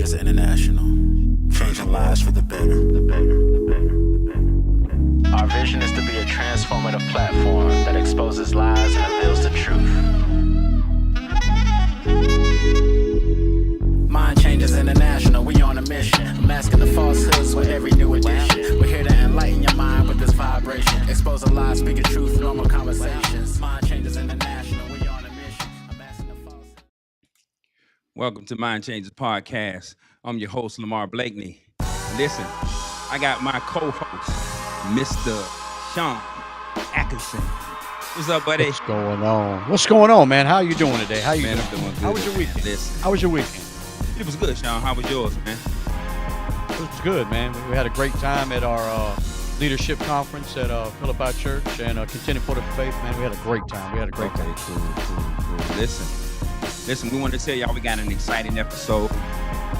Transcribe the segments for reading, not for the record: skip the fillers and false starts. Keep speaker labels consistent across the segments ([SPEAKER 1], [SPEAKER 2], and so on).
[SPEAKER 1] Changers International, changing lives for the better. Our vision is to be a transformative platform that exposes lies and reveals the truth. Mind Changers International, we on a mission, masking the falsehoods with every new edition. We're here to enlighten your mind with this vibration, expose the lies, speaking truth, normal conversations. Mind Changers International, we on a mission, masking the falsehoods.
[SPEAKER 2] Welcome to Mind Changers Podcast. I'm your host, Lamar Blakney. Listen, I got my co-host, Mr. Shann Atkinson. What's up, buddy?
[SPEAKER 3] What's going on? What's going on, man? How you doing today? How you
[SPEAKER 2] Man,
[SPEAKER 3] doing?
[SPEAKER 2] I'm doing good.
[SPEAKER 3] How was your weekend?
[SPEAKER 2] Listen,
[SPEAKER 3] How was your weekend?
[SPEAKER 2] it was good, Shann. How was yours, man?
[SPEAKER 3] It was good, man. We had a great time at our leadership conference at Philippi Church and Contending for the Faith, man. We had a great time.
[SPEAKER 2] Cool. Listen, we want to tell y'all we got an exciting episode.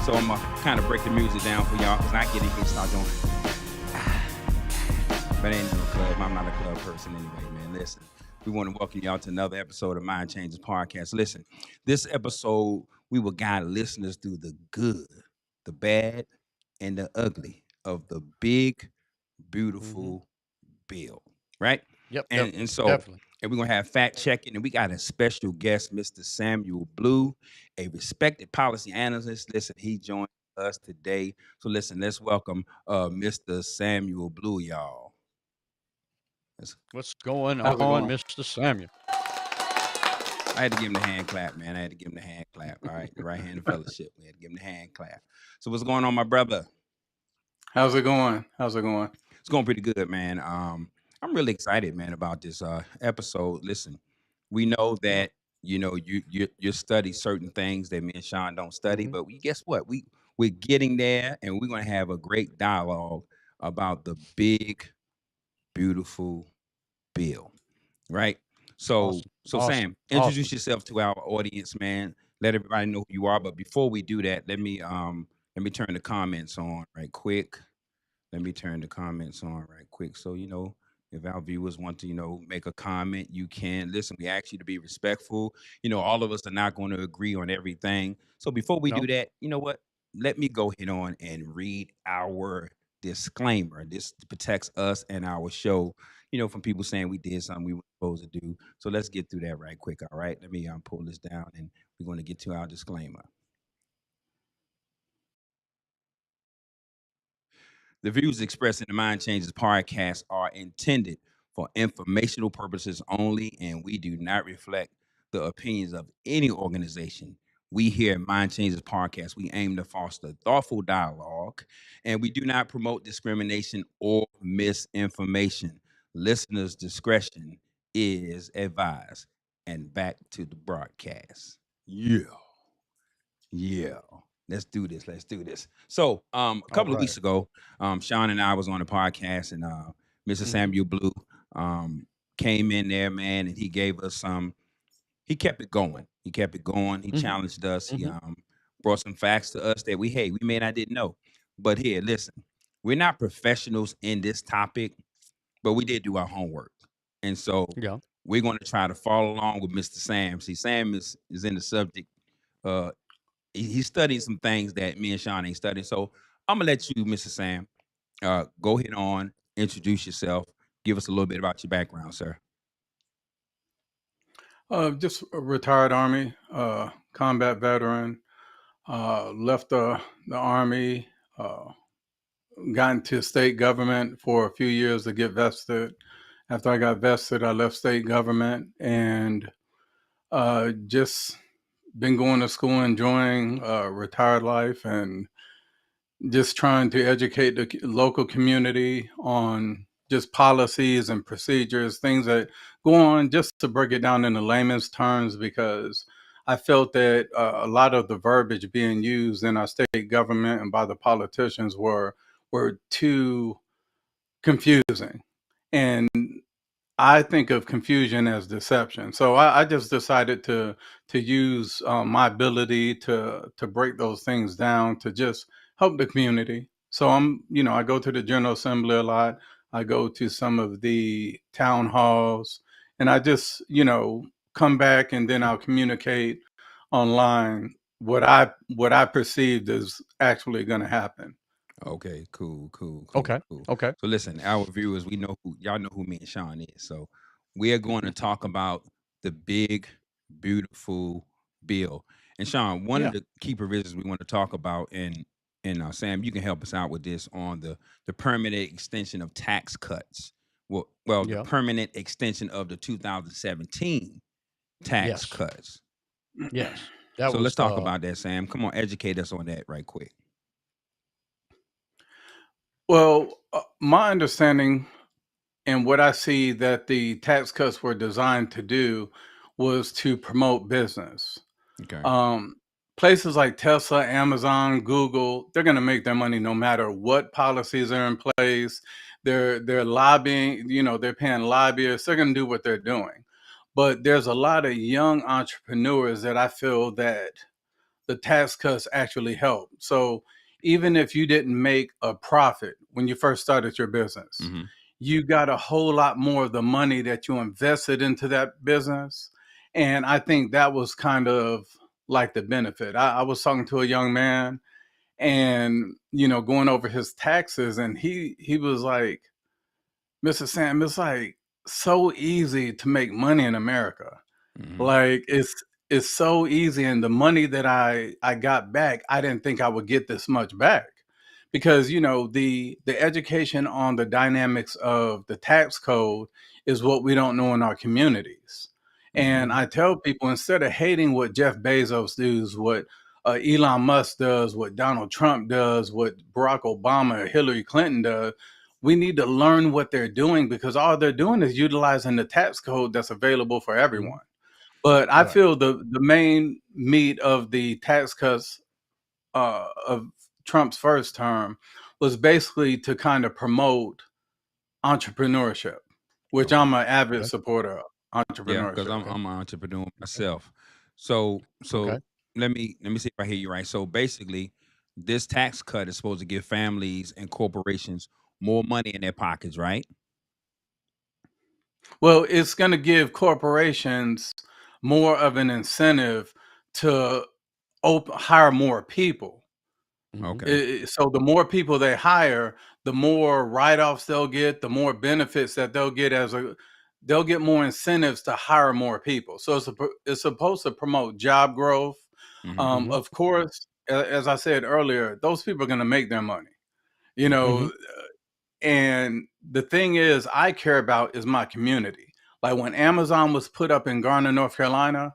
[SPEAKER 2] So I'm going to kind of break the music down for y'all because I get in here and start doing but I ain't no club. I'm not a club person anyway, man. Listen, we want to welcome y'all to another episode of Mind Changers Podcast. Listen, this episode, we will guide listeners through the good, the bad, and the ugly of the big, beautiful bill, right?
[SPEAKER 3] Yep.
[SPEAKER 2] And so,
[SPEAKER 3] definitely.
[SPEAKER 2] and we're going to have fact checking, and we got a special guest, Mr. Samuel Blue, a respected policy analyst. Listen, he joined us today. So listen, let's welcome Mr. Samuel Blue, y'all.
[SPEAKER 3] What's going
[SPEAKER 4] How's it
[SPEAKER 3] on,
[SPEAKER 4] going?
[SPEAKER 3] Mr. Samuel?
[SPEAKER 2] I had to give him the hand clap, man. All right, the right hand of fellowship. We had to give him the hand clap. So what's going on, my brother?
[SPEAKER 4] How's it going?
[SPEAKER 2] It's going pretty good, man. I'm really excited, man, about this episode. Listen, we know that you study certain things that me and Shann don't study, but guess what? We're getting there, and we're gonna have a great dialogue about the big, beautiful bill, right? So
[SPEAKER 3] Awesome.
[SPEAKER 2] Sam, introduce yourself to our audience, man. Let everybody know who you are. But before we do that, let me turn the comments on right quick. So if our viewers want to make a comment, you can. Listen, we ask you to be respectful. All of us are not going to agree on everything. So before we do that, you know what? Let me go ahead on and read our disclaimer. This protects us and our show, from people saying we did something we were supposed to do. So let's get through that right quick. All right. Let me pull this down and we're going to get to our disclaimer. The views expressed in the Mind Changers podcast are intended for informational purposes only, and we do not reflect the opinions of any organization. We here at Mind Changers podcast, we aim to foster thoughtful dialogue, and we do not promote discrimination or misinformation. Listeners' discretion is advised. And back to the broadcast. Yeah. Let's do this. So, a couple of weeks ago, Shann and I was on a podcast, and Mr. Samuel Blue came in there, man, and he gave us he kept it going. He challenged us. He brought some facts to us that we may not didn't know. But here, listen, we're not professionals in this topic, but we did do our homework. And so we're going to try to follow along with Mr. Sam. See, Sam is in the subject. He's studying some things that me and Shann ain't studying. So I'm going to let you, Mr. Sam, go ahead on, introduce yourself, give us a little bit about your background, sir.
[SPEAKER 4] Just a retired Army, combat veteran, left the Army, got into state government for a few years to get vested. After I got vested, I left state government and just been going to school, enjoying retired life, and just trying to educate the local community on just policies and procedures, things that go on, just to break it down in the layman's terms, because I felt that a lot of the verbiage being used in our state government and by the politicians were too confusing. And I think of confusion as deception. So I just decided to use my ability to break those things down to just help the community. So I go to the General Assembly a lot. I go to some of the town halls, and I just, come back, and then I'll communicate online what I perceived is actually going to happen.
[SPEAKER 2] Okay, cool, cool, cool,
[SPEAKER 3] Okay.
[SPEAKER 2] cool.
[SPEAKER 3] Okay.
[SPEAKER 2] So listen, our viewers, we know who y'all know who me and Sean is. So we are going to talk about the big, beautiful bill. And Sean, one
[SPEAKER 3] Yeah.
[SPEAKER 2] of the key provisions we want to talk about, and Sam, you can help us out with this on the permanent extension of tax cuts. Well, the
[SPEAKER 3] Yeah.
[SPEAKER 2] permanent extension of the 2017 tax
[SPEAKER 3] Yes.
[SPEAKER 2] cuts.
[SPEAKER 3] Yes. That
[SPEAKER 2] So let's
[SPEAKER 3] was
[SPEAKER 2] talk about that, Sam. Come on, educate us on that right quick.
[SPEAKER 4] Well, my understanding and what I see that the tax cuts were designed to do was to promote business.
[SPEAKER 2] Okay.
[SPEAKER 4] Um, Places like Tesla, Amazon, Google, they're going to make their money no matter what policies are in place. They're lobbying, they're paying lobbyists. They're going to do what they're doing. But there's a lot of young entrepreneurs that I feel that the tax cuts actually help. So even if you didn't make a profit when you first started your business,
[SPEAKER 2] Mm-hmm.
[SPEAKER 4] you got a whole lot more of the money that you invested into that business. And I think that was kind of like the benefit. I was talking to a young man and, going over his taxes, and he was like, Mr. Sam, it's like so easy to make money in America.
[SPEAKER 2] Mm-hmm.
[SPEAKER 4] Like it's so easy, and the money that I got back, I didn't think I would get this much back because the education on the dynamics of the tax code is what we don't know in our communities. And
[SPEAKER 3] Mhm.
[SPEAKER 4] I tell people, instead of hating what Jeff Bezos does, what Elon Musk does, what Donald Trump does, what Barack Obama or Hillary Clinton does, we need to learn what they're doing because all they're doing is utilizing the tax code that's available for
[SPEAKER 3] Mhm.
[SPEAKER 4] everyone. But I
[SPEAKER 3] Right.
[SPEAKER 4] feel the main meat of the tax cuts of Trump's first term was basically to kind of promote entrepreneurship, which
[SPEAKER 2] Okay.
[SPEAKER 4] I'm an avid
[SPEAKER 3] Okay.
[SPEAKER 4] supporter of
[SPEAKER 2] Yeah, because
[SPEAKER 4] entrepreneurship.
[SPEAKER 2] I'm
[SPEAKER 3] Okay.
[SPEAKER 2] I'm an entrepreneur
[SPEAKER 3] Okay.
[SPEAKER 2] myself. So
[SPEAKER 3] Okay.
[SPEAKER 2] let me see if I hear you right. So basically, this tax cut is supposed to give families and corporations more money in their pockets, right?
[SPEAKER 4] Well, it's going to give corporations more of an incentive to hire more people.
[SPEAKER 3] Mhm.
[SPEAKER 2] Okay.
[SPEAKER 4] So the more people they hire, the more write-offs they'll get, the more benefits that they'll get they'll get more incentives to hire more people. So it's supposed to promote job growth.
[SPEAKER 2] Mm-hmm.
[SPEAKER 3] Mhm.
[SPEAKER 4] Of course, as I said earlier, those people are going to make their money. You know,
[SPEAKER 3] Mhm.
[SPEAKER 4] and the thing is, I care about is my community. Like when Amazon was put up in Garner, North Carolina,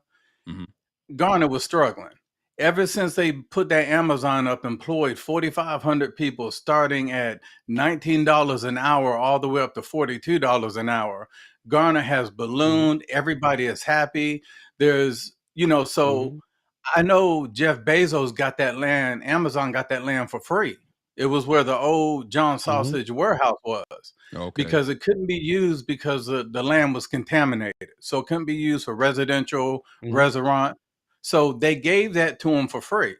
[SPEAKER 2] Mm-hmm.
[SPEAKER 4] Garner was struggling. Ever since they put that Amazon up, employed 4,500 people starting at $19 an hour all the way up to $42 an hour. Garner has
[SPEAKER 3] Mhm.
[SPEAKER 4] ballooned. Everybody is happy. So
[SPEAKER 3] Mhm.
[SPEAKER 4] I know Jeff Bezos got that land. Amazon got that land for free. It was where the old John
[SPEAKER 3] Mhm.
[SPEAKER 4] Sausage warehouse was
[SPEAKER 2] Okay.
[SPEAKER 4] because it couldn't be used because the land was contaminated. So it couldn't be used for residential,
[SPEAKER 3] Mhm.
[SPEAKER 4] restaurant. So they gave that to him for free.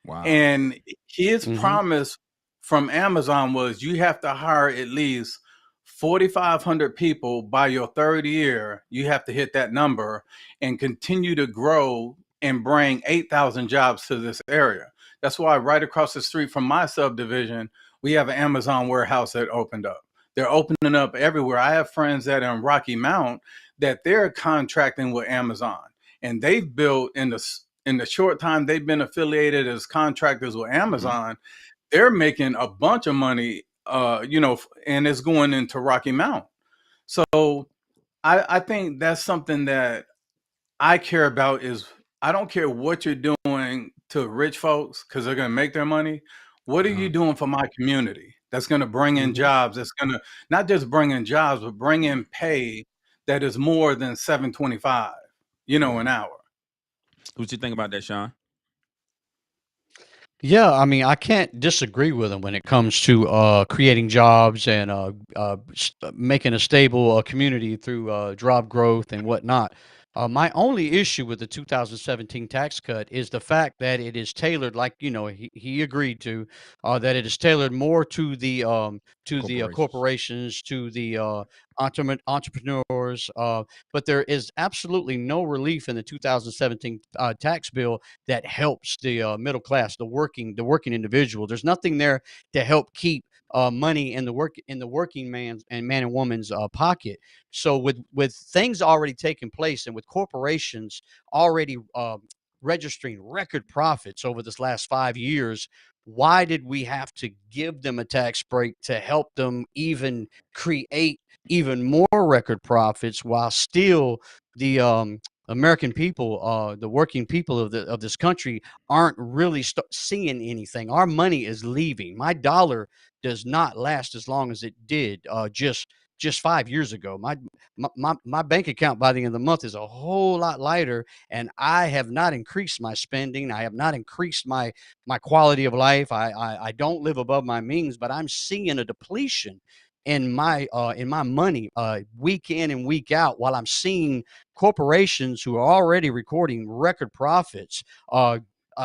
[SPEAKER 2] Wow.
[SPEAKER 4] And his
[SPEAKER 3] Mhm.
[SPEAKER 4] promise from Amazon was you have to hire at least 4,500 people by your third year. You have to hit that number and continue to grow and bring 8,000 jobs to this area. That's why right across the street from my subdivision, we have an Amazon warehouse that opened up. They're opening up everywhere. I have friends that are in Rocky Mount that they're contracting with Amazon, and they've built in the short time they've been affiliated as contractors with
[SPEAKER 2] Mm-hmm.
[SPEAKER 4] Amazon, they're making a bunch of money, and it's going into Rocky Mount. So I think that's something that I care about is I don't care what you're doing to rich folks because they're going to make their money. What are you
[SPEAKER 2] Uh-huh.
[SPEAKER 4] doing for my community that's going to bring in
[SPEAKER 3] Mhm.
[SPEAKER 4] jobs? That's going to not just bring in jobs, but bring in pay that is more than 725, an
[SPEAKER 2] Right.
[SPEAKER 4] hour.
[SPEAKER 2] What you think about that, Sean?
[SPEAKER 3] Yeah, I mean, I can't disagree with him when it comes to creating jobs and making a stable community through job growth and whatnot. My only issue with the 2017 tax cut is the fact that it is tailored, like he agreed to, that it is tailored more to the
[SPEAKER 2] Corporations.
[SPEAKER 3] corporations, to the entrepreneurs. But there is absolutely no relief in the 2017 tax bill that helps the middle class, the working individual. There's nothing there to help keep money in the working man's and man and woman's pocket. So with things already taking place, and with corporations already registering record profits over this last 5 years, why did we have to give them a tax break to help them even create even more record profits, while still the American people, the working people of this country, aren't really seeing anything? Our money is leaving. My dollar does not last as long as it did just 5 years ago. My bank account by the end of the month is a whole lot lighter, and I have not increased my spending. I have not increased my quality of life. I don't live above my means, but I'm seeing a depletion in my money week in and week out, while I'm seeing corporations who are already recording record profits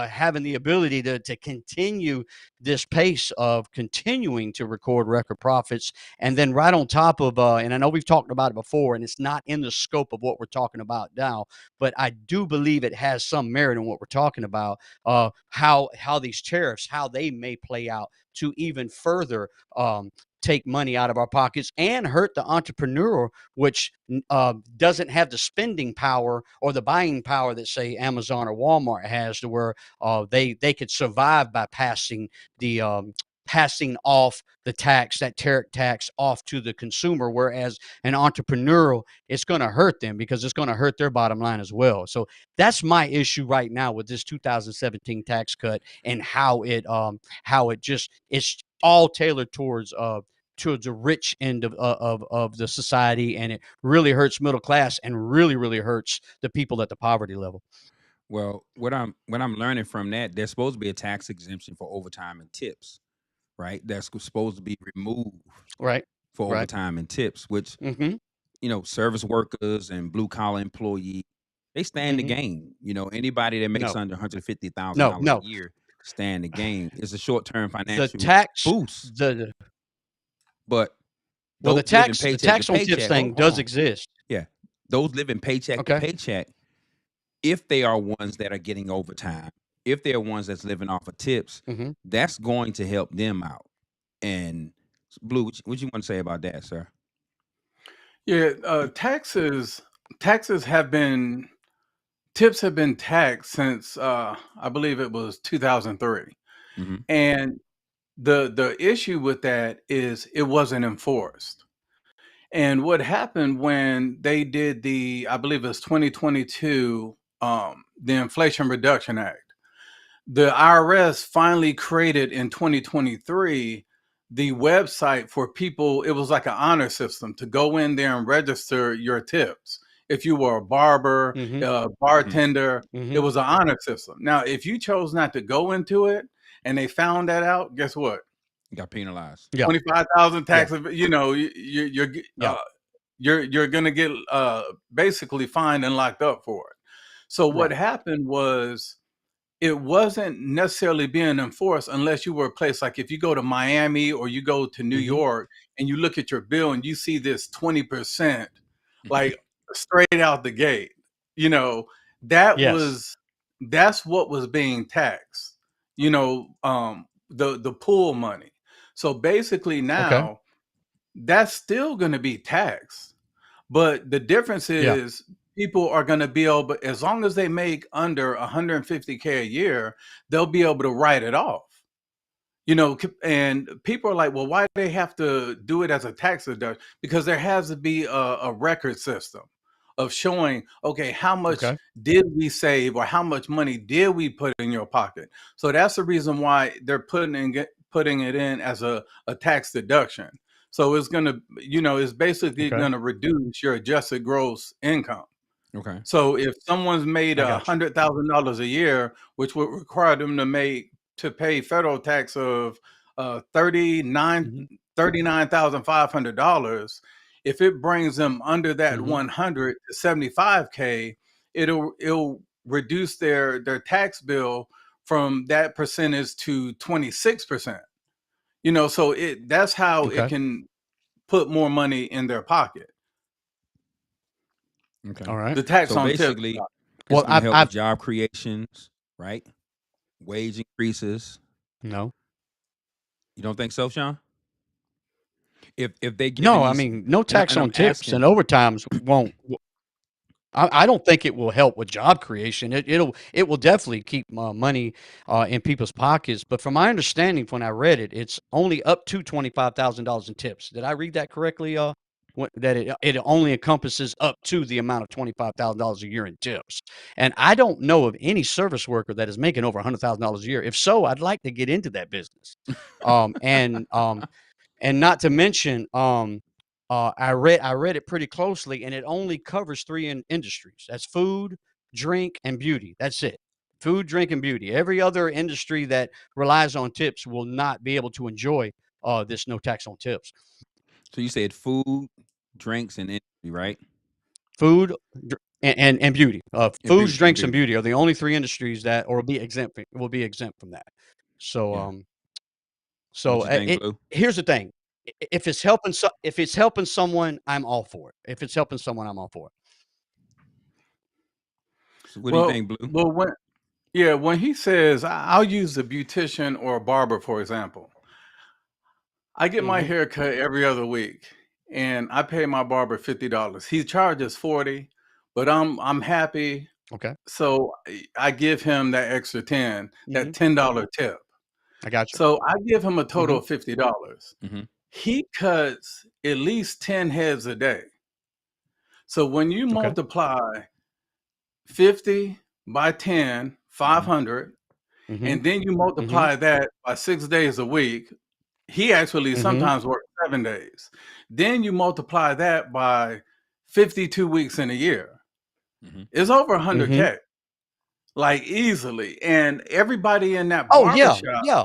[SPEAKER 3] having the ability to continue this pace of continuing to record record profits. And then right on top of, and I know we've talked about it before, and it's not in the scope of what we're talking about now, but I do believe it has some merit in what we're talking about, how these tariffs, how they may play out to even further take money out of our pockets and hurt the entrepreneur, which doesn't have the spending power or the buying power that, say, Amazon or Walmart has, to where they could survive by passing off the tax, that tariff tax, off to the consumer. Whereas an entrepreneur, it's going to hurt them, because it's going to hurt their bottom line as well. So that's my issue right now with this 2017 tax cut, and how it just, it's all tailored towards the rich end of the society, and it really hurts middle class, and really hurts the people at the poverty level.
[SPEAKER 2] Well, what I'm learning from that, there's supposed to be a tax exemption for overtime and tips, right? That's supposed to be removed
[SPEAKER 3] Right.
[SPEAKER 2] for
[SPEAKER 3] Right.
[SPEAKER 2] overtime and tips, which
[SPEAKER 3] Mm-hmm.
[SPEAKER 2] service workers and blue collar employees, they stand to
[SPEAKER 3] Mm-hmm.
[SPEAKER 2] gain. Anybody that makes
[SPEAKER 3] No.
[SPEAKER 2] under $150,000
[SPEAKER 3] No.
[SPEAKER 2] a
[SPEAKER 3] No.
[SPEAKER 2] year stand to gain. It's a short term
[SPEAKER 3] The
[SPEAKER 2] financial
[SPEAKER 3] tax
[SPEAKER 2] boost,
[SPEAKER 3] the
[SPEAKER 2] but
[SPEAKER 3] Well,
[SPEAKER 2] those living
[SPEAKER 3] the
[SPEAKER 2] paycheck to
[SPEAKER 3] tax on tips
[SPEAKER 2] paycheck. Hold,
[SPEAKER 3] thing
[SPEAKER 2] hold
[SPEAKER 3] does
[SPEAKER 2] on,
[SPEAKER 3] exist.
[SPEAKER 2] yeah, those living paycheck to
[SPEAKER 3] Okay.
[SPEAKER 2] paycheck, if they are ones that are getting overtime, if they're ones that's living off of tips,
[SPEAKER 3] Mm-hmm.
[SPEAKER 2] that's going to help them out. And Blue, what you want to say about that, sir?
[SPEAKER 4] Yeah, taxes have been tips have been taxed since I believe it was 2003.
[SPEAKER 2] Mm-hmm.
[SPEAKER 4] And the issue with that is it wasn't enforced. And what happened when they did I believe it was 2022, the Inflation Reduction Act, the IRS finally created in 2023 the website for people. It was like an honor system to go in there and register your tips. If you were a barber,
[SPEAKER 3] Mm-hmm.
[SPEAKER 4] a
[SPEAKER 2] Mm-hmm.
[SPEAKER 4] bartender, it
[SPEAKER 3] Mm-hmm.
[SPEAKER 4] was an honor system. Now, if you chose not to go into it and they found that out, guess what?
[SPEAKER 2] Got penalized.
[SPEAKER 3] Yeah.
[SPEAKER 4] 25,000
[SPEAKER 3] Yeah.
[SPEAKER 4] tax. You're
[SPEAKER 3] Yeah.
[SPEAKER 4] you're gonna get basically fined and locked up for it. So what
[SPEAKER 3] Right.
[SPEAKER 4] happened was it wasn't necessarily being enforced unless you were a place like if you go to Miami or you go to New
[SPEAKER 3] Mm-hmm.
[SPEAKER 4] York and you look at your bill and you see this 20%, like straight out the gate. You know, that
[SPEAKER 3] Yes.
[SPEAKER 4] was that's what was being taxed. The pool money. So basically
[SPEAKER 3] Okay.
[SPEAKER 4] now that's still going to be taxed. But the difference
[SPEAKER 3] Yeah.
[SPEAKER 4] is people are going to be able, as long as they make under 150K a year, they'll be able to write it off. And people are like, well, why do they have to do it as a tax deduction? Because there has to be a record system of showing, okay, how much
[SPEAKER 3] Okay.
[SPEAKER 4] did we save or how much money did we put in your pocket? So that's the reason why they're putting it in as a tax deduction. So it's going to, it's basically
[SPEAKER 3] Okay.
[SPEAKER 4] going to reduce your adjusted gross income.
[SPEAKER 2] Okay.
[SPEAKER 4] So if someone's made
[SPEAKER 3] I got you.
[SPEAKER 4] $100,000 a year, which would require them to pay federal tax of
[SPEAKER 3] Mm-hmm.
[SPEAKER 4] $39,500, if it brings them under that
[SPEAKER 3] Mhm.
[SPEAKER 4] 100 to 75K, it'll reduce their tax bill from that percentage to 26%. You know, so that's how it
[SPEAKER 3] Okay.
[SPEAKER 4] can put more money in their pocket.
[SPEAKER 2] Okay.
[SPEAKER 3] All right.
[SPEAKER 4] The tax
[SPEAKER 2] So
[SPEAKER 4] on tips.
[SPEAKER 2] basically, it's
[SPEAKER 3] Well,
[SPEAKER 2] going to
[SPEAKER 3] I've
[SPEAKER 2] help with
[SPEAKER 3] I've
[SPEAKER 2] job creations, right? Wage increases.
[SPEAKER 3] no.
[SPEAKER 2] You don't think so, Sean? If they giving
[SPEAKER 3] No, I
[SPEAKER 2] these,
[SPEAKER 3] mean, no
[SPEAKER 2] and,
[SPEAKER 3] tax
[SPEAKER 2] and I'm
[SPEAKER 3] on tips
[SPEAKER 2] asking,
[SPEAKER 3] and overtimes won't. I don't think it will help with job creation. It will definitely keep money in people's pockets. But from my understanding, when I read it, it's only up to $25,000 in tips. Did I read that correctly? That it only encompasses up to the amount of $25,000 a year in tips. And I don't know of any service worker that is making over $100,000 a year. If so, I'd like to get into that business. Um, and um, and not to mention, I read it pretty closely, and it only covers three industries. That's food, drink, and beauty. That's it. Food, drink, and beauty. Every other industry that relies on tips will not be able to enjoy this no tax on tips.
[SPEAKER 2] so you said food, drinks, and industry, right?
[SPEAKER 3] Food and beauty.
[SPEAKER 2] And
[SPEAKER 3] Foods,
[SPEAKER 2] beauty, and
[SPEAKER 3] drinks, and
[SPEAKER 2] beauty.
[SPEAKER 3] beauty are the only three industries that or will be exempt from that. So
[SPEAKER 2] Yeah.
[SPEAKER 3] So
[SPEAKER 2] What you think, Blue?
[SPEAKER 3] here's the thing: if it's helping someone, I'm all for it. If it's helping someone, I'm all for it.
[SPEAKER 2] So what do you
[SPEAKER 4] Well,
[SPEAKER 2] think, Blue?
[SPEAKER 4] well, when he says, I'll use a beautician or a barber, for example. I get my
[SPEAKER 3] Hmm.
[SPEAKER 4] hair cut every other week, and I pay my barber $50. He charges 40, but I'm happy,
[SPEAKER 3] Okay.
[SPEAKER 4] so I give him that extra 10, that
[SPEAKER 3] Hmm.
[SPEAKER 4] $10 tip.
[SPEAKER 3] I got you.
[SPEAKER 4] So I give him a total
[SPEAKER 3] Hmm.
[SPEAKER 4] of $50.
[SPEAKER 2] Hmm.
[SPEAKER 4] He cuts at least 10 heads a day. So when you
[SPEAKER 3] Okay.
[SPEAKER 4] multiply 50 by 10,
[SPEAKER 2] Hmm.
[SPEAKER 4] 500,
[SPEAKER 3] Hmm.
[SPEAKER 4] and then you
[SPEAKER 3] Hmm.
[SPEAKER 4] multiply that by 6 days a week. He actually
[SPEAKER 3] Hmm.
[SPEAKER 4] sometimes works 7 days. Then you multiply that by 52 weeks in a year.
[SPEAKER 2] Hmm.
[SPEAKER 4] It's over
[SPEAKER 3] Hmm.
[SPEAKER 4] 100K, like easily. And everybody in that
[SPEAKER 3] Oh yeah,
[SPEAKER 4] barbershop
[SPEAKER 3] yeah.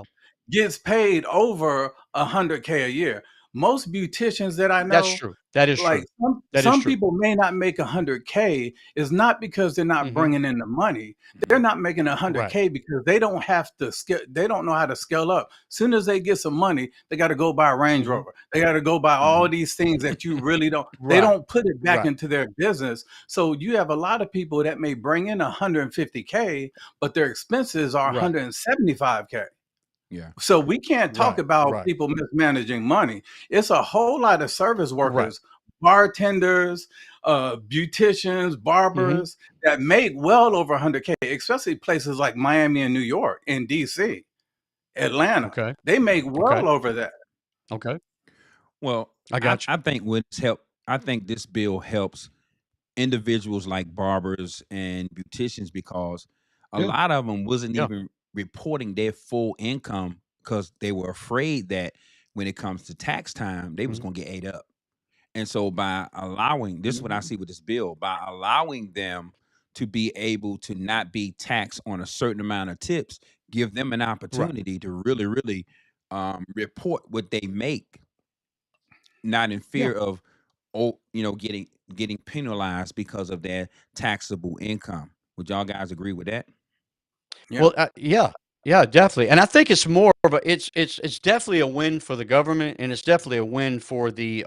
[SPEAKER 4] gets paid over 100K a year. Most beauticians that I
[SPEAKER 3] That's
[SPEAKER 4] know,
[SPEAKER 3] true. That is
[SPEAKER 4] like
[SPEAKER 3] true. That is
[SPEAKER 4] some
[SPEAKER 3] true.
[SPEAKER 4] people may not make 100K, is not because they're not
[SPEAKER 3] Hmm.
[SPEAKER 4] bringing in the money. They're
[SPEAKER 2] Hmm.
[SPEAKER 4] not making
[SPEAKER 3] Right.
[SPEAKER 4] 100K because they don't have to scale. They don't know how to scale up. Soon as they get some money, they got to go buy a Range
[SPEAKER 3] Hmm.
[SPEAKER 4] Rover. They got to go buy all
[SPEAKER 2] Hmm.
[SPEAKER 4] these things that you really don't. They
[SPEAKER 3] Right.
[SPEAKER 4] don't put it back
[SPEAKER 3] Right.
[SPEAKER 4] into their business. So you have a lot of people that may bring in 150K, but their expenses are
[SPEAKER 3] Right.
[SPEAKER 4] 175K.
[SPEAKER 2] Yeah.
[SPEAKER 4] So we can't talk
[SPEAKER 3] Right.
[SPEAKER 4] about
[SPEAKER 3] Right.
[SPEAKER 4] people mismanaging money. It's a whole lot of service
[SPEAKER 3] Right.
[SPEAKER 4] workers, bartenders, beauticians,
[SPEAKER 3] Hmm.
[SPEAKER 4] barbers that make well over 100K, especially places like Miami and New York and DC, Atlanta.
[SPEAKER 3] Okay.
[SPEAKER 4] They make
[SPEAKER 3] Okay.
[SPEAKER 4] well over that.
[SPEAKER 3] Okay.
[SPEAKER 2] Well,
[SPEAKER 3] I
[SPEAKER 2] I,
[SPEAKER 3] got you.
[SPEAKER 2] I think what's help. I think this bill helps individuals like barbers and beauticians because a
[SPEAKER 3] Yeah.
[SPEAKER 2] lot of them wasn't
[SPEAKER 3] Yeah.
[SPEAKER 2] even reporting their full income because they were afraid that when it comes to tax time, they was
[SPEAKER 3] Hmm.
[SPEAKER 2] going to get ate up. And so by allowing this is what I
[SPEAKER 3] Hmm.
[SPEAKER 2] see with this bill, by allowing them to be able to not be taxed on a certain amount of tips, give them an
[SPEAKER 3] Right.
[SPEAKER 2] opportunity to really, really report what they make, not in
[SPEAKER 3] Yeah.
[SPEAKER 2] fear of getting penalized because of their taxable income. Would y'all guys agree with that?
[SPEAKER 4] Yeah.
[SPEAKER 3] Well, yeah, yeah, definitely, and I think it's more of a it's definitely a win for the government, and it's definitely a win for the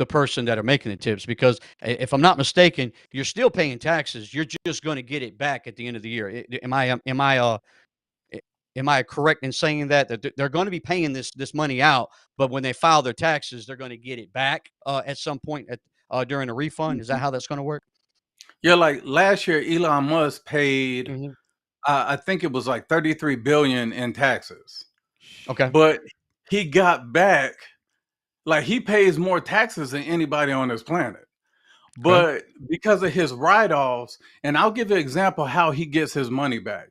[SPEAKER 3] person that are making the tips because if I'm not mistaken, you're still paying taxes. You're just going to get it back at the end of the year. a- am I correct in saying that they're going to be paying this money out, but when they file their taxes, they're going to get it back at some point during a refund? Is that
[SPEAKER 4] Mhm.
[SPEAKER 3] how that's going to work?
[SPEAKER 4] Yeah, like last year, Elon Musk paid,
[SPEAKER 3] Hmm.
[SPEAKER 4] I think it was like 33 billion in taxes,
[SPEAKER 3] Okay.
[SPEAKER 4] but he got back, like he pays more taxes than anybody on this planet.
[SPEAKER 3] Okay.
[SPEAKER 4] But because of his write-offs, and I'll give you an example how he gets his money back.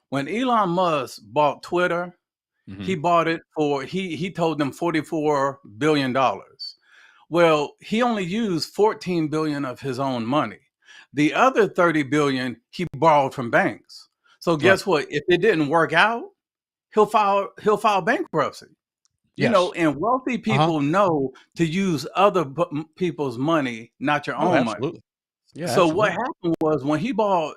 [SPEAKER 4] When Elon Musk bought Twitter,
[SPEAKER 2] Hmm.
[SPEAKER 4] he bought it for he told them $44 billion. Well, he only used 14 billion of his own money. The other 30 billion he borrowed from banks. So
[SPEAKER 3] Right.
[SPEAKER 4] guess what? If it didn't work out, he'll file bankruptcy. You know,
[SPEAKER 3] Yes.
[SPEAKER 4] and wealthy
[SPEAKER 3] Uh-huh.
[SPEAKER 4] people know to use other people's money, not your
[SPEAKER 3] Oh,
[SPEAKER 4] own money.
[SPEAKER 3] absolutely. Yeah,
[SPEAKER 4] So what
[SPEAKER 3] absolutely.
[SPEAKER 4] happened was when he bought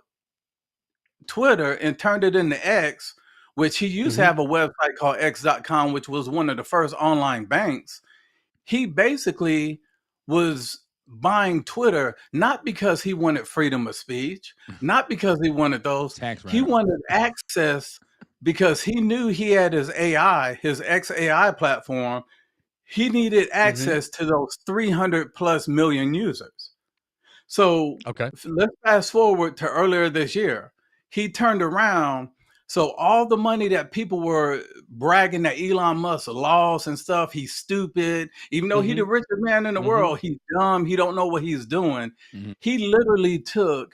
[SPEAKER 4] Twitter and turned it into X, which he used to
[SPEAKER 3] Mhm.
[SPEAKER 4] have a website called X.com, which was one of the first online banks. He basically was buying Twitter not because he wanted freedom of speech, not because he wanted those.
[SPEAKER 2] Tax
[SPEAKER 4] He
[SPEAKER 2] write-off.
[SPEAKER 4] wanted access because he knew he had his AI, his XAI platform. He needed
[SPEAKER 3] Mhm.
[SPEAKER 4] access to those 300 plus million users. So
[SPEAKER 3] Okay.
[SPEAKER 4] let's fast forward to earlier this year. He turned around. So all the money that people were bragging that Elon Musk lost and stuff, he's stupid. Even though he's the
[SPEAKER 3] Mhm.
[SPEAKER 4] richest man in the
[SPEAKER 3] Mhm.
[SPEAKER 4] world, he's dumb. He don't know what he's doing.
[SPEAKER 2] Mhm.
[SPEAKER 4] He literally took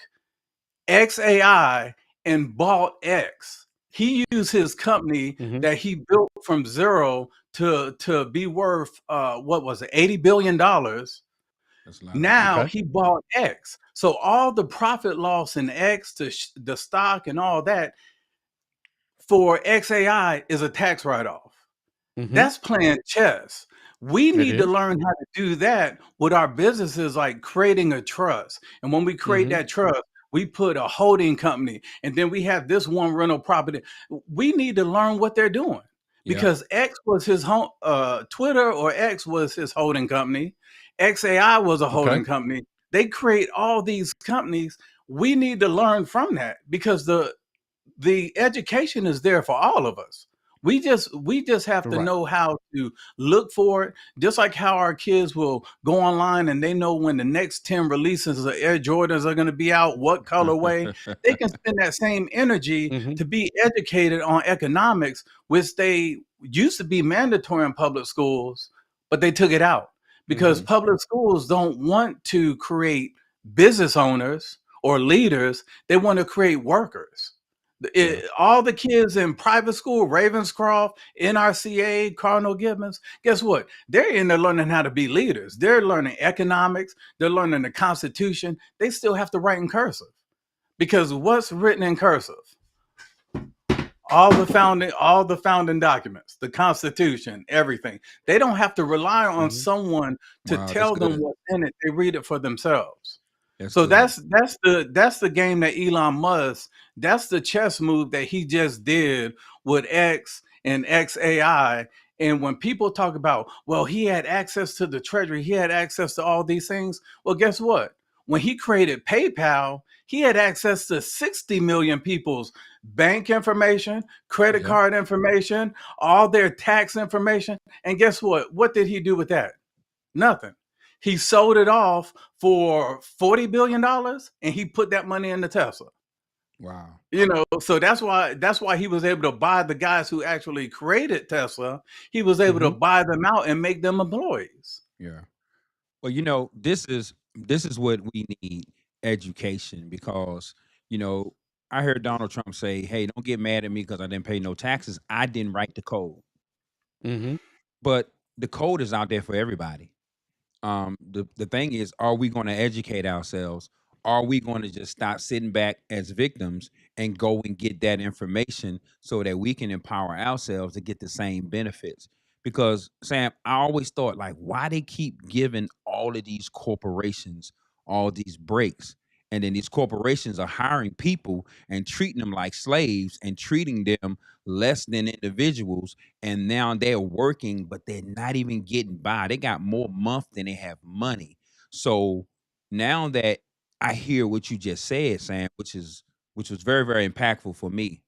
[SPEAKER 4] XAI and bought X. He used his company
[SPEAKER 3] Mhm.
[SPEAKER 4] that he built from zero to be worth what was it, $80 billion.
[SPEAKER 2] That's a lot of money.
[SPEAKER 4] Now
[SPEAKER 3] Okay.
[SPEAKER 4] he bought X. So all the profit loss in X, the stock and all that for XAI is a tax write-off.
[SPEAKER 3] Mhm.
[SPEAKER 4] That's playing chess. We
[SPEAKER 3] It
[SPEAKER 4] need to
[SPEAKER 3] is.
[SPEAKER 4] learn how to do that with our businesses, like creating a trust. And when we create
[SPEAKER 3] Mhm.
[SPEAKER 4] that trust, we put a holding company, and then we have this one rental property. We need to learn what they're doing
[SPEAKER 2] Yeah.
[SPEAKER 4] because X was his home, Twitter or X was his holding company. XAI was a
[SPEAKER 3] Okay.
[SPEAKER 4] holding company. They create all these companies. We need to learn from that because the education is there for all of us. We just have to
[SPEAKER 3] Right.
[SPEAKER 4] know how to look for it, just like how our kids will go online and they know when the next 10 releases of Air Jordans are going to be out, what colorway. They can spend that same energy
[SPEAKER 3] Mhm.
[SPEAKER 4] to be educated on economics, which they used to be mandatory in public schools, but they took it out because
[SPEAKER 3] Mhm.
[SPEAKER 4] public schools don't want to create business owners or leaders. They want to create workers.
[SPEAKER 2] Yeah.
[SPEAKER 4] All the kids in private school, Ravenscroft, NRCA, Cardinal Gibbons, guess what? They're in there learning how to be leaders. They're learning economics. They're learning the Constitution. They still have to write in cursive because what's written in cursive? All the founding documents, the Constitution, everything. They don't have to rely on
[SPEAKER 3] Mhm.
[SPEAKER 4] someone to
[SPEAKER 2] Wow, that's
[SPEAKER 4] tell them
[SPEAKER 2] good.
[SPEAKER 4] what's in it. They read it for themselves.
[SPEAKER 2] That's
[SPEAKER 4] So
[SPEAKER 2] good.
[SPEAKER 4] that's the game that Elon Musk, that's the chess move that he just did with X and XAI. And when people talk about, well, he had access to the treasury, he had access to all these things. Well, guess what? When he created PayPal, he had access to 60 million people's bank information, credit
[SPEAKER 2] Yeah.
[SPEAKER 4] card information, all their tax information. And guess what? What did he do with that? Nothing. He sold it off for $40 billion and he put that money into Tesla.
[SPEAKER 2] Wow.
[SPEAKER 4] So that's why he was able to buy the guys who actually created Tesla. He was able to
[SPEAKER 3] Mhm.
[SPEAKER 4] buy them out and make them employees.
[SPEAKER 2] Yeah. Well, this is what we need, education, because you know I heard Donald Trump say, "Hey, don't get mad at me because I didn't pay no taxes. I didn't write the code."
[SPEAKER 3] Mhm.
[SPEAKER 2] But the code is out there for everybody. The thing is, are we going to educate ourselves? Are we going to just stop sitting back as victims and go and get that information so that we can empower ourselves to get the same benefits? Because Sam, I always thought, like, why they keep giving all of these corporations all these breaks, and then these corporations are hiring people and treating them like slaves and treating them less than individuals, and now they're working, but they're not even getting by. They got more month than they have money. So now that I hear what you just said, Sam, which was very, very impactful for me.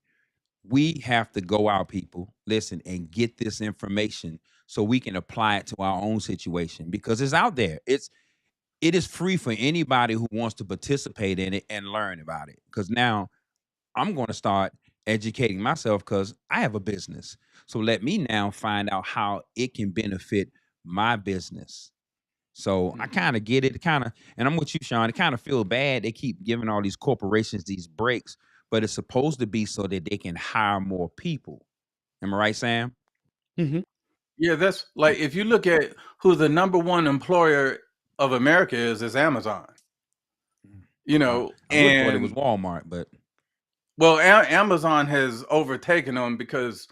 [SPEAKER 2] We have to go out, people, listen, and get this information so we can apply it to our own situation because it's out there. It is free for anybody who wants to participate in it and learn about it. Because now I'm going to start educating myself because I have a business. So let me now find out how it can benefit my business. So I kind of get it, kind of, and I'm with you, Sean. It kind of feel bad they keep giving all these corporations these breaks, but it's supposed to be so that they can hire more people. Am I right, Sam?
[SPEAKER 3] Mhm.
[SPEAKER 4] Yeah, that's
[SPEAKER 2] Mm,
[SPEAKER 4] like if you look at who the number one employer of America is Amazon.
[SPEAKER 2] mm.
[SPEAKER 4] You
[SPEAKER 2] I,
[SPEAKER 4] know,
[SPEAKER 2] I would have thought it was
[SPEAKER 4] and
[SPEAKER 2] Walmart, but
[SPEAKER 4] well, Amazon has overtaken them because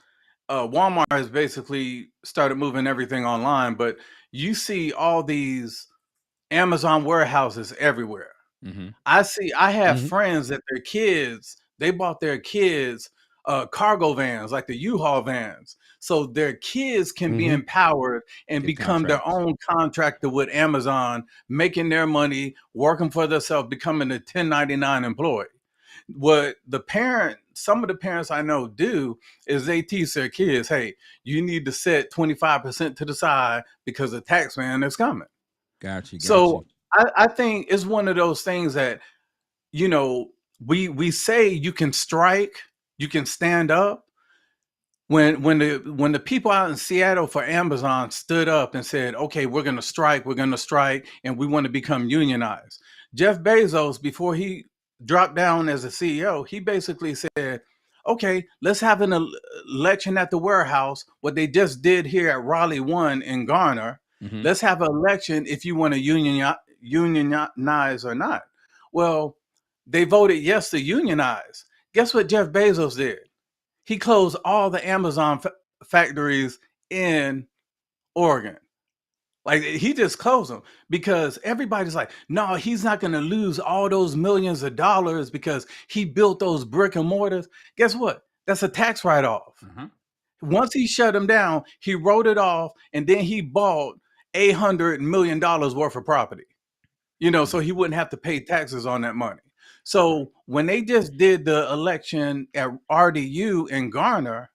[SPEAKER 4] Walmart has basically started moving everything online, but you see all these Amazon warehouses everywhere.
[SPEAKER 2] Mm-hmm.
[SPEAKER 4] I have
[SPEAKER 3] Mhm.
[SPEAKER 4] friends that their kids, they bought their kids cargo vans, like the U-Haul vans, so their kids can be
[SPEAKER 3] Mhm.
[SPEAKER 4] empowered and
[SPEAKER 2] Get
[SPEAKER 4] become their
[SPEAKER 2] contracts.
[SPEAKER 4] own contractor with Amazon, making their money, working for themselves, becoming a 1099 employee. What some of the parents I know do is they teach their kids, hey, you need to set 25% to the side because the tax man is coming.
[SPEAKER 2] Got you. Got
[SPEAKER 4] So
[SPEAKER 2] you.
[SPEAKER 4] I think it's one of those things that, you know, we say you can strike, you can stand up. When the people out in Seattle for Amazon stood up and said, okay, we're gonna strike, and we want to become unionized. Jeff Bezos, before he dropped down as a CEO, he basically said, okay, let's have an election at the warehouse, what they just did here at Raleigh 1 in Garner.
[SPEAKER 2] Mm-hmm.
[SPEAKER 4] Let's have an election if you want to unionize or not. Well, they voted yes to unionize. Guess what Jeff Bezos did? He closed all the Amazon factories in Oregon. Like, he just closed them because everybody's like, no, he's not going to lose all those millions of dollars because he built those brick and mortars. Guess what? That's a tax write-off.
[SPEAKER 2] Uh-huh.
[SPEAKER 4] Once he shut them down, he wrote it off, and then he bought $800 million worth of property, so he wouldn't have to pay taxes on that money. So when they just did the election at RDU in Garner,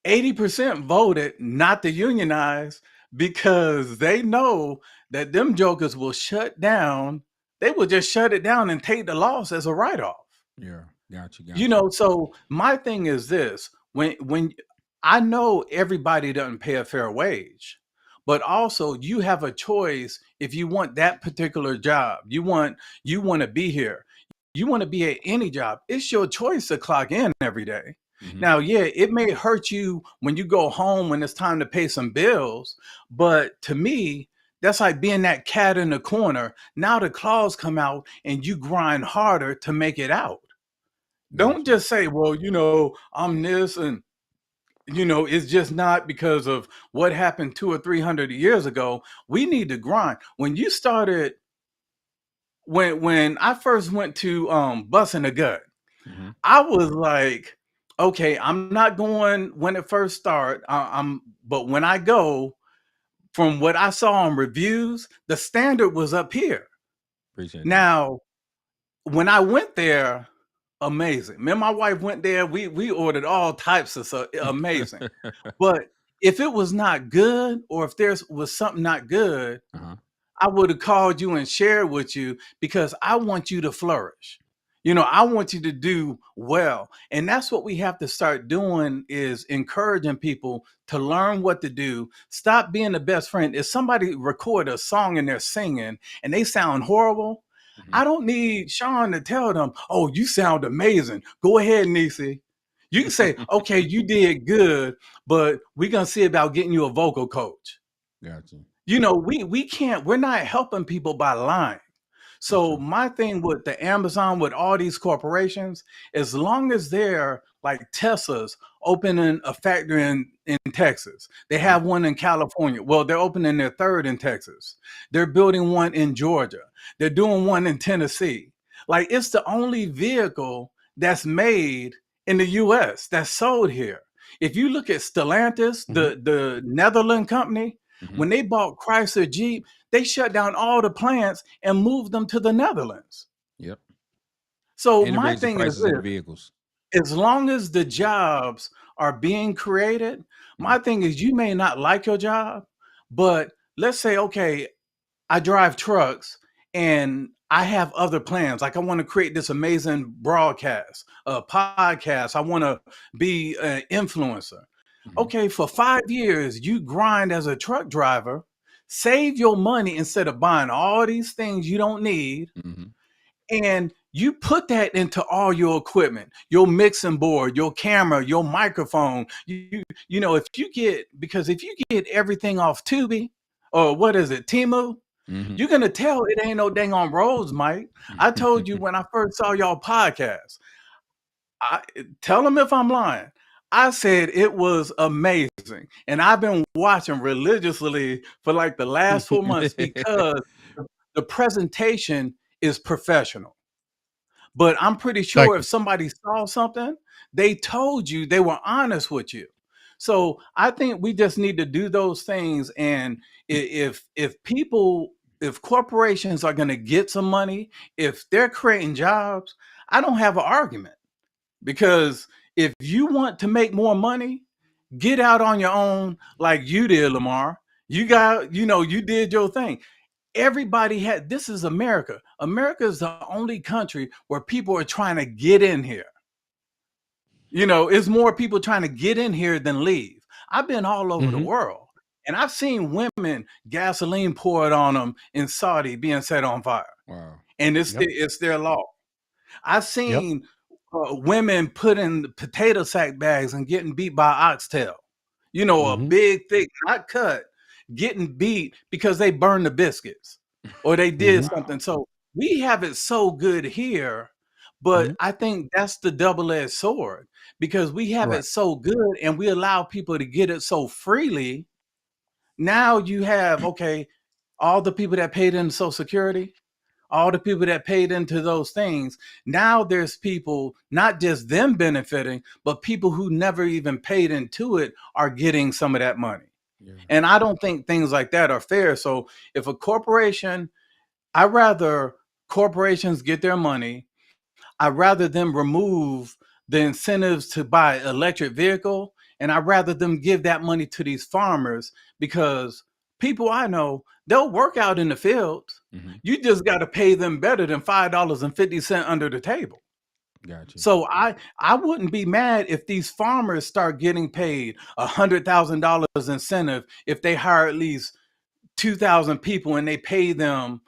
[SPEAKER 4] 80% voted not to unionize because they know that them jokers will shut down. They will just shut it down and take the loss as a write-off.
[SPEAKER 2] Yeah. Got you. Got you.
[SPEAKER 4] So my thing is this: when I know everybody doesn't pay a fair wage, but also you have a choice if you want that particular job. You want to be here. You want to be at any job. It's your choice to clock in every day.
[SPEAKER 2] Mm-hmm.
[SPEAKER 4] Now, yeah, it may hurt you when you go home when it's time to pay some bills, but to me, that's like being that cat in the corner. Now the claws come out and you grind harder to make it out. Don't
[SPEAKER 2] Gotcha.
[SPEAKER 4] just say, well, I'm this, and it's just not because of what happened 200 or 300 years ago. We need to grind. When I first went to busting a gut,
[SPEAKER 2] Mm-hmm.
[SPEAKER 4] I was like, okay, I'm not going when it first started. But when I go, from what I saw on reviews, the standard was up here.
[SPEAKER 2] Appreciate that.
[SPEAKER 4] Now, when I went there, amazing. Me and my wife went there. We ordered all types of stuff. Amazing. But if it was not good, or if there was something not good,
[SPEAKER 2] Uh-huh.
[SPEAKER 4] I would have called you and shared with you because I want you to flourish. I want you to do well. And that's what we have to start doing, is encouraging people to learn what to do. Stop being the best friend. If somebody record a song and they're singing and they sound horrible,
[SPEAKER 2] Mm-hmm.
[SPEAKER 4] I don't need Shann to tell them, oh, you sound amazing. Go ahead, Nisi. You can say, okay, you did good, but we're going to see about getting you a vocal coach.
[SPEAKER 2] Gotcha.
[SPEAKER 4] We're not helping people by lying. So my thing with the Amazon, with all these corporations, as long as they're like Tesla's opening a factory in Texas, they have one in California. Well, they're opening their third in Texas. They're building one in Georgia. They're doing one in Tennessee. Like, it's the only vehicle that's made in the US that's sold here. If you look at Stellantis, the Netherlands company, when they bought Chrysler Jeep, they shut down all the plants and moved them to the Netherlands.
[SPEAKER 2] Yep.
[SPEAKER 4] So
[SPEAKER 2] And it
[SPEAKER 4] my
[SPEAKER 2] raised the
[SPEAKER 4] thing is
[SPEAKER 2] prices of the
[SPEAKER 4] this:
[SPEAKER 2] vehicles.
[SPEAKER 4] as long as the jobs are being created, my thing is, you may not like your job, but let's say, okay, I drive trucks and I have other plans. Like, I want to create this amazing broadcast, a podcast. I want to be an influencer. Okay, for 5 years, you grind as a truck driver, save your money instead of buying all these things you don't need,
[SPEAKER 2] Mm-hmm.
[SPEAKER 4] and you put that into all your equipment, your mixing board, your camera, your microphone. If you get everything off Tubi, or what is it, Timu,
[SPEAKER 2] Mm-hmm.
[SPEAKER 4] you're gonna tell it ain't no dang on roads, Mike. I told you when I first saw y'all podcast. Tell them if I'm lying. I said it was amazing. And I've been watching religiously for like the last 4 months because the presentation is professional. But I'm pretty
[SPEAKER 3] Thank
[SPEAKER 4] sure if
[SPEAKER 3] you.
[SPEAKER 4] somebody saw something, they told you, they were honest with you. So I think we just need to do those things. And if people, if corporations are going to get some money, if they're creating jobs, I don't have an argument. Because if you want to make more money, get out on your own like you did, Lamar. You got, you did your thing. Everybody had, this is America. America is the only country where people are trying to get in here. It's more people trying to get in here than leave. I've been all over the
[SPEAKER 3] Hmm.
[SPEAKER 4] world and I've seen women gasoline poured on them in Saudi being set on fire.
[SPEAKER 2] Wow.
[SPEAKER 4] And
[SPEAKER 3] Yep.
[SPEAKER 4] it's their law. I've
[SPEAKER 3] Yep.
[SPEAKER 4] seen women put in potato sack bags and getting beat by oxtail. A
[SPEAKER 3] Hmm.
[SPEAKER 4] big, thick, not cut, getting beat because they burned the biscuits or they did
[SPEAKER 3] Hmm.
[SPEAKER 4] something. So we have it so good here, but
[SPEAKER 3] Hmm.
[SPEAKER 4] I think that's the double-edged sword because we have
[SPEAKER 3] Right.
[SPEAKER 4] it so good and we allow people to get it so freely. Now you have, okay, all the people that paid into Social Security, all the people that paid into those things. Now there's people, not just them benefiting, but people who never even paid into it are getting some of that money.
[SPEAKER 2] Yeah.
[SPEAKER 4] And I don't think things like that are fair. So if a corporation, I'd rather corporations get their money. I'd rather them remove the incentives to buy electric vehicle. And I'd rather them give that money to these farmers because people I know, they'll work out in the fields.
[SPEAKER 2] Mm-hmm.
[SPEAKER 4] You just got to pay them better than $5.50 under the table.
[SPEAKER 2] Gotcha.
[SPEAKER 4] So I wouldn't be mad if these farmers start getting paid $100,000 incentive if they hire at least 2,000 people and they pay them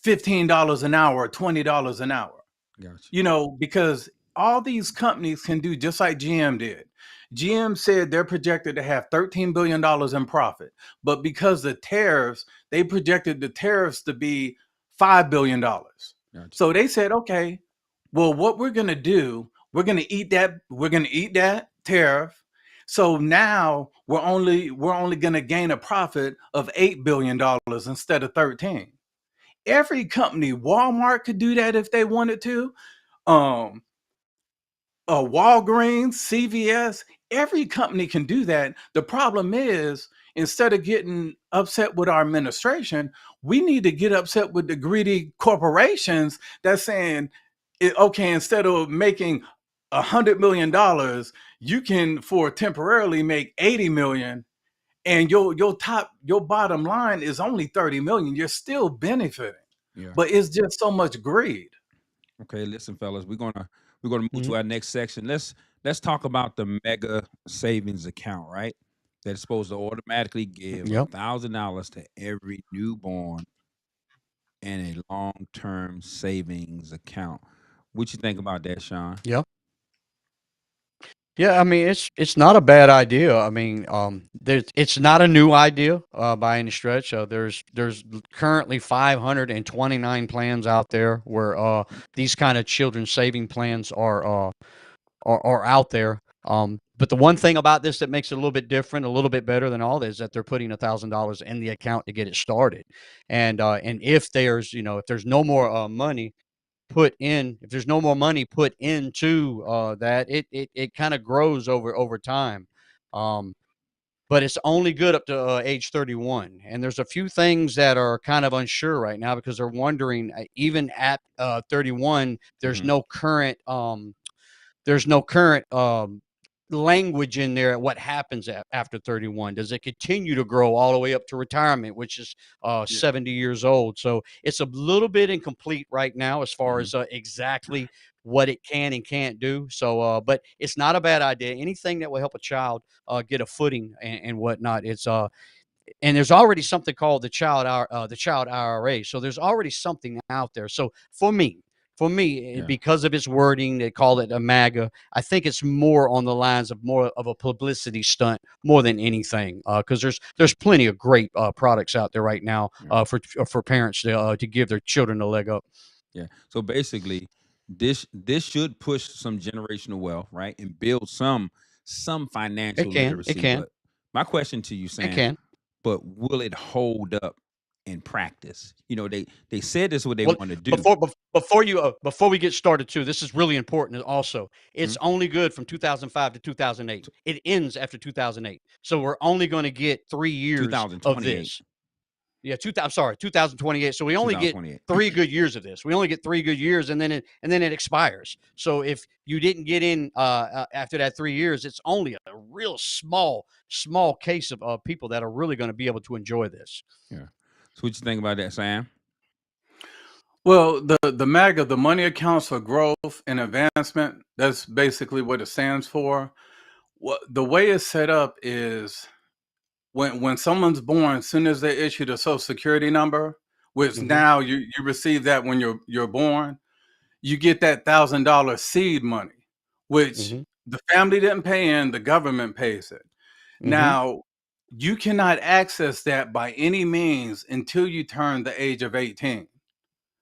[SPEAKER 4] $15 an hour or $20 an hour.
[SPEAKER 2] Gotcha.
[SPEAKER 4] Because all these companies can do just like GM did. GM said they're projected to have $13 billion in profit, but because the tariffs, they projected the tariffs to be $5 billion.
[SPEAKER 2] Gotcha.
[SPEAKER 4] So they said, okay, well, what we're going to do, we're going to eat that tariff. So now we're only going to gain a profit of $8 billion instead of 13. Every company, Walmart could do that if they wanted to. Walgreens, CVS, every company can do that. The problem is, instead of getting upset with our administration, we need to get upset with the greedy corporations that's saying, okay, instead of making $100 million, you can for temporarily make 80 million, and your bottom line is only 30 million. You're still benefiting,
[SPEAKER 2] Yeah.
[SPEAKER 4] but it's just so much greed.
[SPEAKER 2] Okay, listen, fellas, we're gonna move
[SPEAKER 3] Hmm.
[SPEAKER 2] to our next section. Let's talk about the mega savings account, right? That's supposed to automatically give
[SPEAKER 3] Yep.
[SPEAKER 2] $1,000 to every newborn in a long-term savings account. What you think about that, Sean?
[SPEAKER 3] Yep. Yeah, I mean, it's not a bad idea. I mean, it's not a new idea by any stretch. There's currently 529 plans out there where these kind of children's saving plans are out there. But the one thing about this that makes it a little bit different, a little bit better than all this, is that they're putting $1,000 in the account to get it started, and if there's no more money put in, if there's no more money put into that, it kind of grows over time. Um, but it's only good up to age 31. And there's a few things that are kind of unsure right now because they're wondering, even at 31,
[SPEAKER 2] Mm-hmm.
[SPEAKER 3] there's no current language in there at what happens after 31. Does it continue to grow all the way up to retirement, which is
[SPEAKER 4] Yeah.
[SPEAKER 3] 70 years old? So it's a little bit incomplete right now as far
[SPEAKER 2] Mhm.
[SPEAKER 3] as exactly what it can and can't do. So, but it's not a bad idea. Anything that will help a child get a footing and whatnot. And there's already something called the child IRA. So there's already something out there. So for me,
[SPEAKER 2] Yeah.
[SPEAKER 3] because of its wording, they call it a MAGA. I think it's more on the lines of more of a publicity stunt more than anything. Because there's plenty of great products out there right now
[SPEAKER 2] Yeah.
[SPEAKER 3] for parents to give their children a leg up.
[SPEAKER 2] Yeah. So basically, this should push some generational wealth, right, and build some some
[SPEAKER 3] It
[SPEAKER 2] financial
[SPEAKER 3] can. It
[SPEAKER 2] literacy.
[SPEAKER 3] can.
[SPEAKER 2] But my question to you,
[SPEAKER 3] It
[SPEAKER 2] Sam,
[SPEAKER 3] can.
[SPEAKER 2] but will it hold up in practice? You know, they said this is what they
[SPEAKER 3] Well,
[SPEAKER 2] want to do.
[SPEAKER 3] before we get started too, this is really important also. It's
[SPEAKER 2] Mhm.
[SPEAKER 3] only good from 2005 to 2008. It ends after 2008. So we're only going to get 3 years of
[SPEAKER 2] 2028.
[SPEAKER 3] this. Yeah, 2028. So we only get
[SPEAKER 2] 2028.
[SPEAKER 3] 3 good years of this. We only get 3 good years, and then it expires. So if you didn't get in after that 3 years, it's only a real small case of people that are really going to be able to enjoy this.
[SPEAKER 2] Yeah. So what you think about that, Sam?
[SPEAKER 4] Well, the MAGA, the Money Accounts for Growth and Advancement, that's basically what it stands for. What the way it's set up is when someone's born, as soon as they issue the Social Security number, which
[SPEAKER 3] Hmm.
[SPEAKER 4] now you receive that when you're born, you get that $1,000 seed money, which
[SPEAKER 3] Hmm.
[SPEAKER 4] the family didn't pay in, the government pays it.
[SPEAKER 3] Hmm.
[SPEAKER 4] Now, you cannot access that by any means until you turn the age of 18.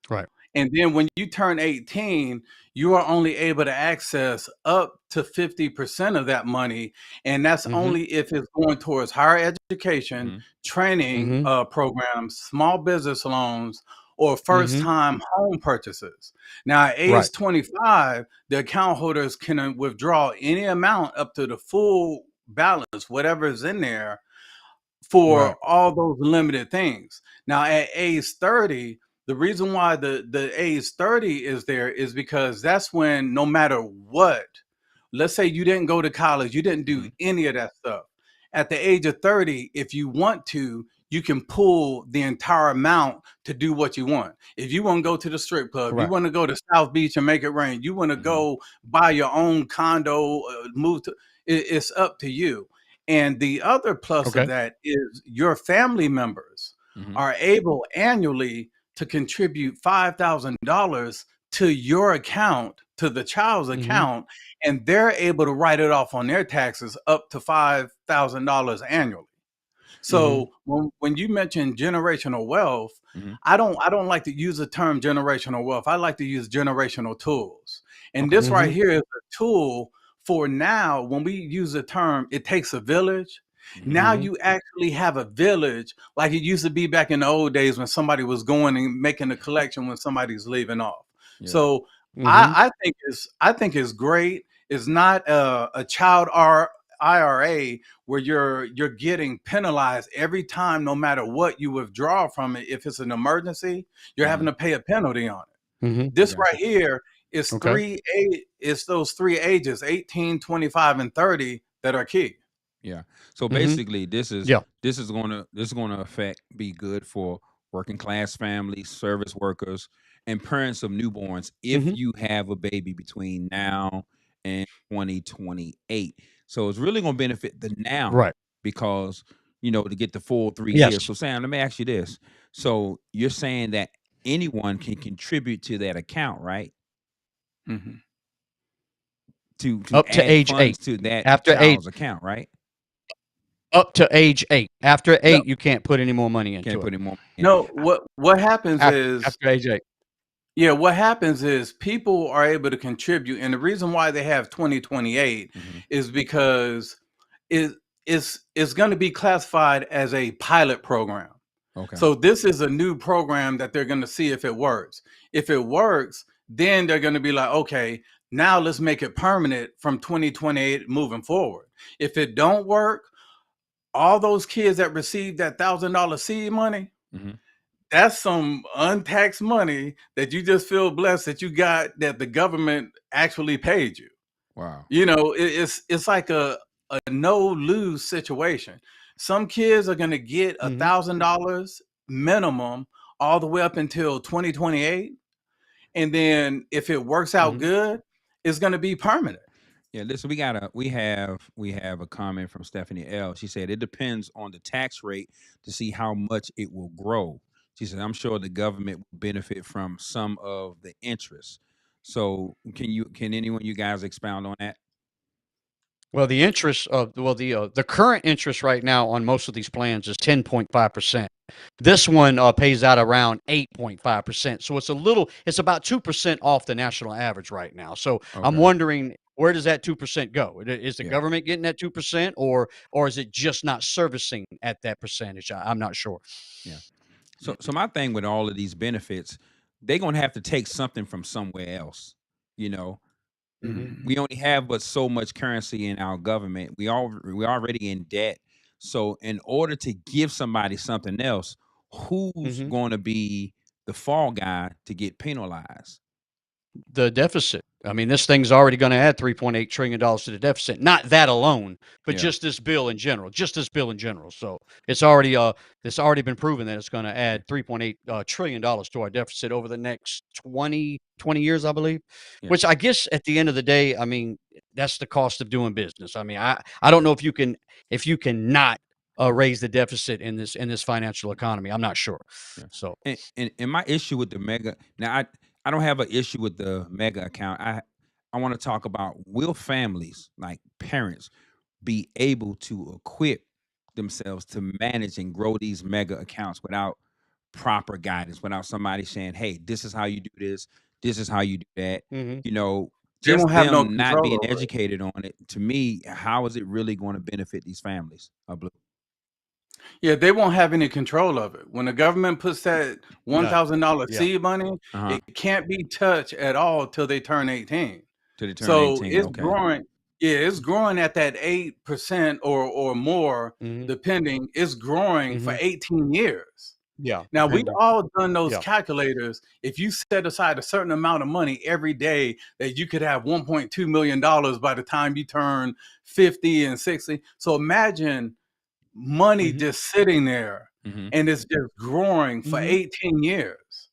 [SPEAKER 3] Right.
[SPEAKER 4] And then when you turn 18, you are only able to access up to 50% of that money. And that's
[SPEAKER 3] Hmm.
[SPEAKER 4] only if it's going towards higher education,
[SPEAKER 2] Mm-hmm.
[SPEAKER 4] training
[SPEAKER 3] Hmm.
[SPEAKER 4] programs, small business loans, or first
[SPEAKER 3] Hmm.
[SPEAKER 4] time home purchases. Now, at
[SPEAKER 3] Right.
[SPEAKER 4] age 25, the account holders can withdraw any amount up to the full balance, whatever is in there,
[SPEAKER 3] Right.
[SPEAKER 4] for all those limited things. Now at age 30, the reason why the age 30 is there is because that's when, no matter what, let's say you didn't go to college, you didn't do
[SPEAKER 2] Mm-hmm.
[SPEAKER 4] any of that stuff. At the age of 30, if you want to, you can pull the entire amount to do what you want. If you want to go to the strip club, you
[SPEAKER 3] Correct.
[SPEAKER 4] want to go to South Beach and make it rain, you want to
[SPEAKER 2] Mm-hmm.
[SPEAKER 4] go buy your own condo, move to, it's up to you. And the other plus of
[SPEAKER 3] Okay.
[SPEAKER 4] that is your family members
[SPEAKER 2] Mm-hmm.
[SPEAKER 4] are able annually to contribute $5,000 to your account, to the child's
[SPEAKER 3] Hmm.
[SPEAKER 4] account, and they're able to write it off on their taxes up to $5,000 annually.
[SPEAKER 3] Hmm.
[SPEAKER 4] So when you mention generational wealth,
[SPEAKER 2] Mm-hmm.
[SPEAKER 4] I don't like to use the term generational wealth. I like to use generational tools. And
[SPEAKER 2] Okay.
[SPEAKER 4] this right
[SPEAKER 3] Hmm.
[SPEAKER 4] here is a tool for now. When we use the term, it takes a village.
[SPEAKER 2] Mm-hmm.
[SPEAKER 4] Now
[SPEAKER 3] Hmm.
[SPEAKER 4] you actually have a village like it used to be back in the old days when somebody was going and making a collection when somebody's leaving off.
[SPEAKER 2] Yeah.
[SPEAKER 4] So
[SPEAKER 3] Hmm.
[SPEAKER 4] I think it's great. It's not a child IRA where you're getting penalized every time, no matter what you withdraw from it. If it's an emergency, you're having
[SPEAKER 2] Mm-hmm.
[SPEAKER 4] to pay a penalty on it.
[SPEAKER 3] Hmm.
[SPEAKER 2] I
[SPEAKER 4] This
[SPEAKER 2] got
[SPEAKER 4] right
[SPEAKER 2] you.
[SPEAKER 4] here is
[SPEAKER 3] Okay.
[SPEAKER 4] it's those 3 ages, 18, 25, and 30, that are key.
[SPEAKER 2] Yeah. So
[SPEAKER 3] Hmm.
[SPEAKER 2] basically,
[SPEAKER 3] Yeah.
[SPEAKER 2] this is gonna be good for working class families, service workers, and parents of newborns if
[SPEAKER 3] Hmm.
[SPEAKER 2] you have a baby between now and 2028. So it's really gonna benefit the now
[SPEAKER 3] Right.
[SPEAKER 2] because to get the full 3 years.
[SPEAKER 3] Yes.
[SPEAKER 2] So Sam, let me ask you this. So you're saying that anyone can contribute to that account, right?
[SPEAKER 4] Mhm.
[SPEAKER 2] To
[SPEAKER 3] Up to
[SPEAKER 2] add
[SPEAKER 3] age
[SPEAKER 2] funds
[SPEAKER 3] 8.
[SPEAKER 2] to that
[SPEAKER 3] After age
[SPEAKER 2] child's account, right?
[SPEAKER 3] Up to age 8. After
[SPEAKER 4] No,
[SPEAKER 3] 8, you can't put any more money
[SPEAKER 2] Can't
[SPEAKER 3] into it.
[SPEAKER 2] put any more money in.
[SPEAKER 4] no. What happens
[SPEAKER 3] After
[SPEAKER 4] is,
[SPEAKER 3] after age 8.
[SPEAKER 4] yeah, what happens is people are able to contribute, and the reason why they have 2028
[SPEAKER 2] Mhm.
[SPEAKER 4] is because it is going to be classified as a pilot program.
[SPEAKER 2] Okay.
[SPEAKER 4] So this is a new program that they're going to see if it works. If it works, then they're going to be like, okay, now let's make it permanent from 2028 moving forward. If it don't work, all those kids that received that $1,000 seed money,
[SPEAKER 2] Mhm.
[SPEAKER 4] that's some untaxed money that you just feel blessed that you got, that the government actually paid you.
[SPEAKER 2] Wow.
[SPEAKER 4] It's like a no lose situation. Some kids are gonna get
[SPEAKER 3] Mhm.
[SPEAKER 4] $1,000 minimum all the way up until 2028, and then if it works out
[SPEAKER 3] Mhm.
[SPEAKER 4] good, it's gonna be permanent.
[SPEAKER 2] Yeah, listen, we have a comment from Stephanie L. She said it depends on the tax rate to see how much it will grow. She said, I'm sure the government will benefit from some of the interest. So can anyone you guys expound on that?
[SPEAKER 3] Well, the current interest right now on most of these plans is 10.5%. This one pays out around 8.5%. So it's about 2% off the national average right now. So I'm
[SPEAKER 2] Okay.
[SPEAKER 3] wondering where does that 2% go? Is the
[SPEAKER 2] Yeah.
[SPEAKER 3] government getting that 2%, or is it just not servicing at that percentage? I'm not sure.
[SPEAKER 2] Yeah. So my thing with all of these benefits, they're gonna have to take something from somewhere else. You know,
[SPEAKER 3] Hmm.
[SPEAKER 2] we only have but so much currency in our government. We're already in debt. So in order to give somebody something else, who's
[SPEAKER 3] Hmm.
[SPEAKER 2] going to be the fall guy to get penalized?
[SPEAKER 3] The deficit. I mean, this thing's already going to add $3.8 trillion to the deficit. Not that alone, but
[SPEAKER 2] Yeah.
[SPEAKER 3] just this bill in general. Just this bill in general. So it's already been proven that it's going to add $3.8 trillion to our deficit over the next 20 years, I believe.
[SPEAKER 2] Yeah.
[SPEAKER 3] Which I guess at the end of the day, I mean, that's the cost of doing business. I mean, I don't know if you can not raise the deficit in this financial economy. I'm not sure.
[SPEAKER 2] Yeah.
[SPEAKER 3] So.
[SPEAKER 2] And my issue with the mega now, I don't have an issue with the mega account. I want to talk about, will families, like parents, be able to equip themselves to manage and grow these mega accounts without proper guidance, without somebody saying, "Hey, this is how you do this is how you do that."
[SPEAKER 3] Mhm.
[SPEAKER 2] You know,
[SPEAKER 4] They won't
[SPEAKER 2] just
[SPEAKER 4] have no
[SPEAKER 2] them not
[SPEAKER 4] control
[SPEAKER 2] being
[SPEAKER 4] over it.
[SPEAKER 2] educated on it. To me, how is it really going to benefit these families? Blue?
[SPEAKER 4] Yeah, they won't have any control of it. When the government puts that
[SPEAKER 3] None.
[SPEAKER 4] $1,000
[SPEAKER 3] Yeah.
[SPEAKER 4] seed money,
[SPEAKER 2] Uh huh.
[SPEAKER 4] it can't be touched at all till they turn 18.
[SPEAKER 2] To the turn
[SPEAKER 4] So
[SPEAKER 2] 18.
[SPEAKER 4] it's
[SPEAKER 2] Okay.
[SPEAKER 4] growing. Yeah, it's growing at that 8% or more,
[SPEAKER 3] Mhm.
[SPEAKER 4] depending. It's growing for
[SPEAKER 3] Mhm.
[SPEAKER 4] 18 years.
[SPEAKER 3] Yeah,
[SPEAKER 4] Now we
[SPEAKER 3] depending.
[SPEAKER 4] all done those
[SPEAKER 3] Yeah.
[SPEAKER 4] calculators. If you set aside a certain amount of money every day, that you could have $1.2 million by the time you turn 50 and 60. So imagine money
[SPEAKER 3] Mhm.
[SPEAKER 4] just sitting there
[SPEAKER 2] Mm-hmm.
[SPEAKER 4] and it's just growing for
[SPEAKER 3] Mhm.
[SPEAKER 4] 18 years.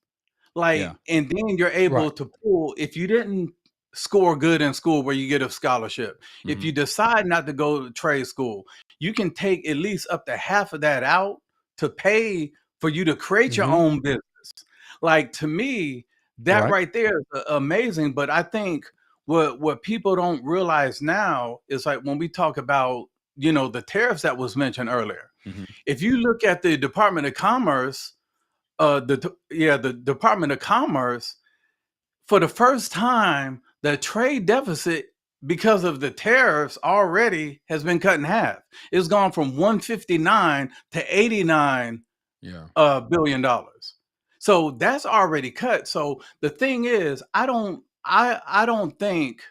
[SPEAKER 2] Yeah.
[SPEAKER 4] Like, and then you're able
[SPEAKER 3] Right.
[SPEAKER 4] to pull, if you didn't score good in school where you get a scholarship, if
[SPEAKER 2] Mm-hmm.
[SPEAKER 4] you decide not to go to trade school, you can take at least up to half of that out to pay for you to create your
[SPEAKER 3] Mhm.
[SPEAKER 4] own business. Like, to me, that
[SPEAKER 3] Right.
[SPEAKER 4] right there is amazing. But I think what people don't realize now is, like, when we talk about, the tariffs that was mentioned earlier,
[SPEAKER 2] Mm-hmm.
[SPEAKER 4] if you look at the Department of Commerce, the Department of Commerce, for the first time, the trade deficit because of the tariffs already has been cut in half. It's gone from 159 to 89
[SPEAKER 2] Yeah.
[SPEAKER 4] billion dollars. So that's already cut. So the thing is, I don't think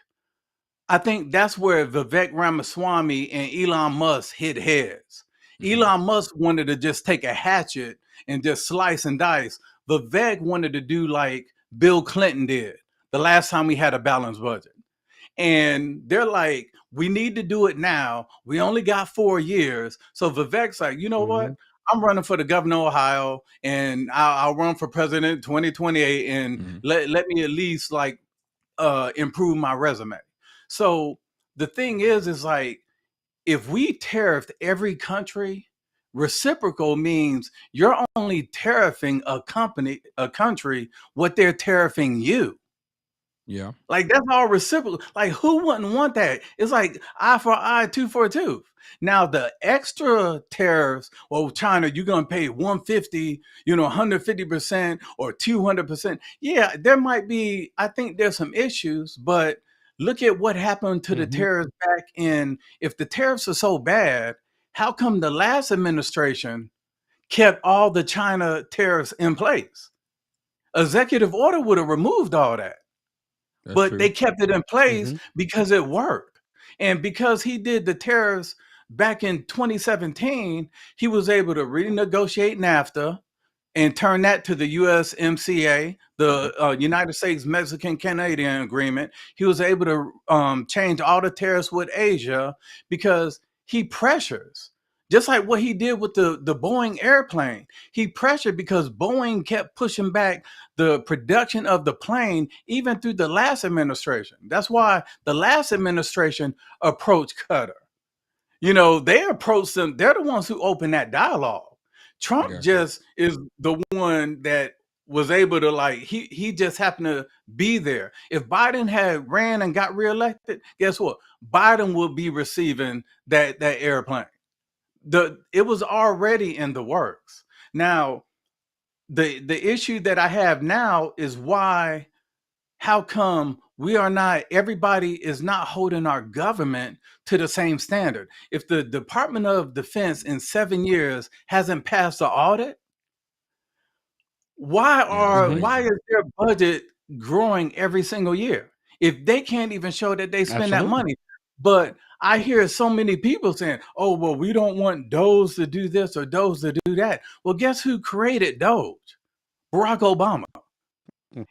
[SPEAKER 4] I think that's where Vivek Ramaswamy and Elon Musk hit heads.
[SPEAKER 2] Mm-hmm.
[SPEAKER 4] Elon Musk wanted to just take a hatchet and just slice and dice. Vivek wanted to do like Bill Clinton did the last time we had a balanced budget. And they're like, we need to do it now. We only got 4 years. So Vivek's like, you know what?
[SPEAKER 3] Mhm.
[SPEAKER 4] I'm running for the governor of Ohio, and I'll run for president 2028, and
[SPEAKER 2] Mm-hmm.
[SPEAKER 4] let me at least like improve my resume. So the thing is like, if we tariffed every country, reciprocal means you're only tariffing a country what they're tariffing you.
[SPEAKER 2] Yeah.
[SPEAKER 4] Like, that's all reciprocal. Like, who wouldn't want that? It's like eye for eye, tooth for a tooth. Now the extra tariffs, well, China, you're gonna pay 150, 150% or 200%. Yeah, there might be, I think there's some issues, but look at what happened to the
[SPEAKER 3] Mhm.
[SPEAKER 4] tariffs back in. If the tariffs are so bad, how come the last administration kept all the China tariffs in place? Executive order would have removed all that,
[SPEAKER 2] That's
[SPEAKER 4] but
[SPEAKER 2] true.
[SPEAKER 4] they kept it in place
[SPEAKER 3] Mhm.
[SPEAKER 4] because it worked. And because he did the tariffs back in 2017, he was able to renegotiate NAFTA and turn that to the USMCA,
[SPEAKER 2] Mm-hmm.
[SPEAKER 4] the United States Mexican Canadian Agreement. He was able to change all the tariffs with Asia because he pressures. Just like what he did with the Boeing airplane. He pressured because Boeing kept pushing back the production of the plane even through the last administration. That's why the last administration approached Qatar. They approached them. They're the ones who opened that dialogue. Trump
[SPEAKER 2] Gotcha.
[SPEAKER 4] just is the one that was able to, like, he just happened to be there. If Biden had ran and got reelected, guess what? Biden would be receiving that airplane. It was already in the works. Now, the issue that I have now is, how come everybody is not holding our government to the same standard. If the Department of Defense in 7 years hasn't passed the audit, why is their budget growing every single year if they can't even show that they spend that money? But I hear so many people saying, oh, well, we don't want Doge to do this or Doge to do that. Well, guess who created Doge? Barack Obama.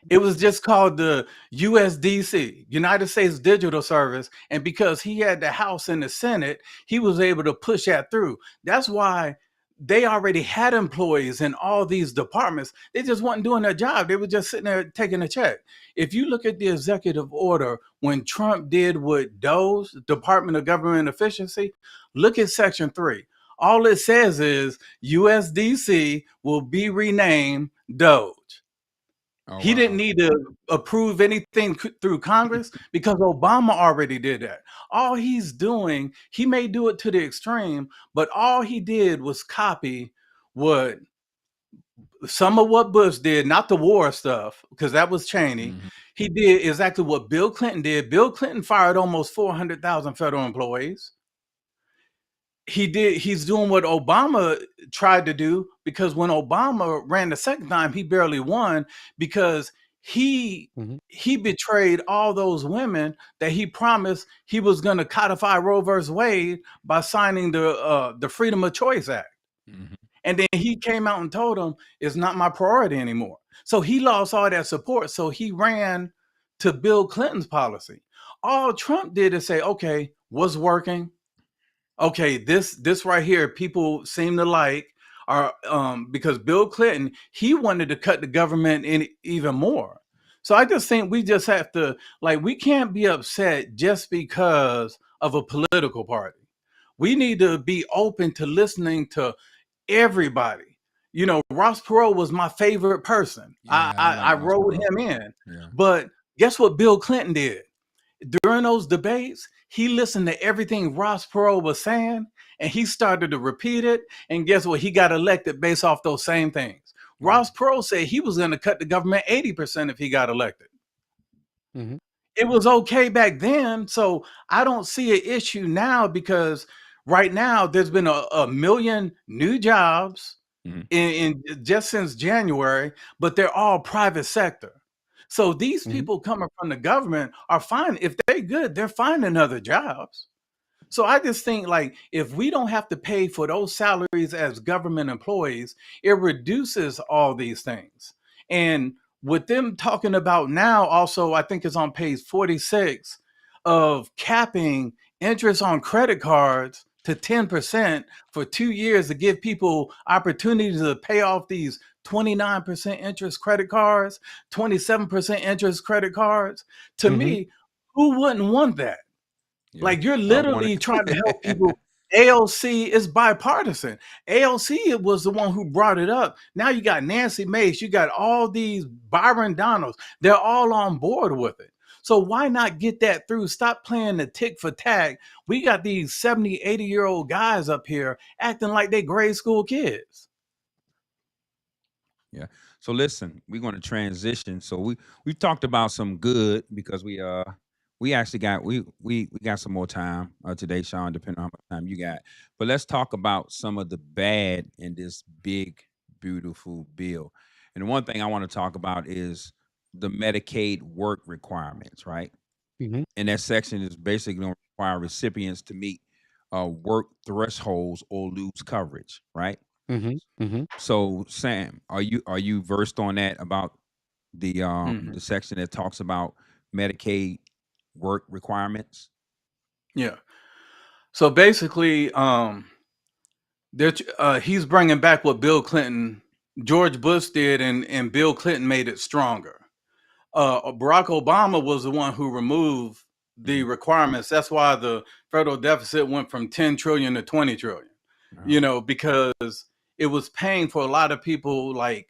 [SPEAKER 4] It was just called the USDC, United States Digital Service. And because he had the House and the Senate, he was able to push that through. That's why they already had employees in all these departments. They just weren't doing their job. They were just sitting there taking a check. If you look at the executive order, when Trump did with Doge, Department of Government Efficiency, look at Section 3. All it says is USDC will be renamed Doge. He didn't need to approve anything through Congress because Obama already did that. All he's doing, he may do it to the extreme, but all he did was copy some of what Bush did, not the war stuff, because that was Cheney. He did exactly what Bill Clinton did. Bill Clinton fired almost 400,000 federal employees. He's doing what Obama tried to do, because when Obama ran the second time, he barely won because he betrayed all those women that he promised he was going to codify Roe versus Wade by signing the Freedom of Choice Act. And then he came out and told them it's not my priority anymore. So he lost all that support. So he ran to Bill Clinton's policy. All Trump did is say, okay, what's working? Okay, this right here, people seem to like, because Bill Clinton, he wanted to cut the government in even more. So I just think we just have to, we can't be upset just because of a political party. We need to be open to listening to everybody. You know, Ross Perot was my favorite person. I wrote him in. But guess what Bill Clinton did? During those debates, he listened to everything Ross Perot was saying, and he started to repeat it. And guess what? He got elected based off those same things. Ross Perot said he was going to cut the government 80% if he got elected. It was okay back then. So I don't see an issue now, because right now there's been a million new jobs in just since January, but they're all private sector. So these people coming from the government are fine. If they're good, they're finding other jobs. So I just think, if we don't have to pay for those salaries as government employees, it reduces all these things. And with them talking about now, also, I think it's on page 46 of capping interest on credit cards to 10% for 2 years to give people opportunities to pay off these 29% interest credit cards, 27% interest credit cards. To me, who wouldn't want that? You're literally trying to help people. AOC is bipartisan. AOC was the one who brought it up. Now you got Nancy Mace, you got all these Byron Donalds. They're all on board with it. So why not get that through? Stop playing the tick for tack. We got these 70, 80-year-old guys up here acting like they grade school kids.
[SPEAKER 2] Yeah. So listen, we're going to transition. So we talked about some good, because we actually got we got some more time today, Shann, depending on how much time you got. But let's talk about some of the bad in this big, beautiful bill. And the one thing I want to talk about is the Medicaid work requirements, right? And that section is basically going to require recipients to meet work thresholds or lose coverage, right? So Sam, are you versed on that, about the section that talks about Medicaid work requirements?
[SPEAKER 4] Yeah. So basically, he's bringing back what George Bush did, and Bill Clinton made it stronger. Barack Obama was the one who removed the requirements. That's why the federal deficit went from 10 trillion to 20 trillion, because it was paying for a lot of people, like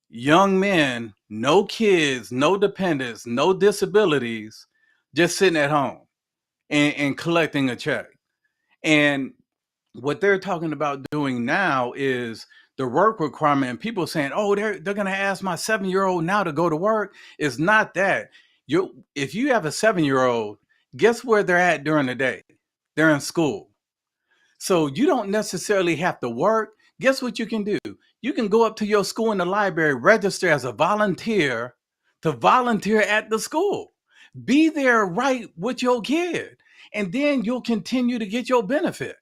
[SPEAKER 4] young men, no kids, no dependents, no disabilities, just sitting at home and collecting a check. And what they're talking about doing now is the work requirement. And people saying, oh, they're going to ask my 7-year-old now to go to work. It's not that. if you have a 7-year-old, guess where they're at during the day? They're in school. So you don't necessarily have to work. Guess what you can do? You can go up to your school in the library, register as a volunteer to volunteer at the school. Be there right with your kid, and then you'll continue to get your benefit.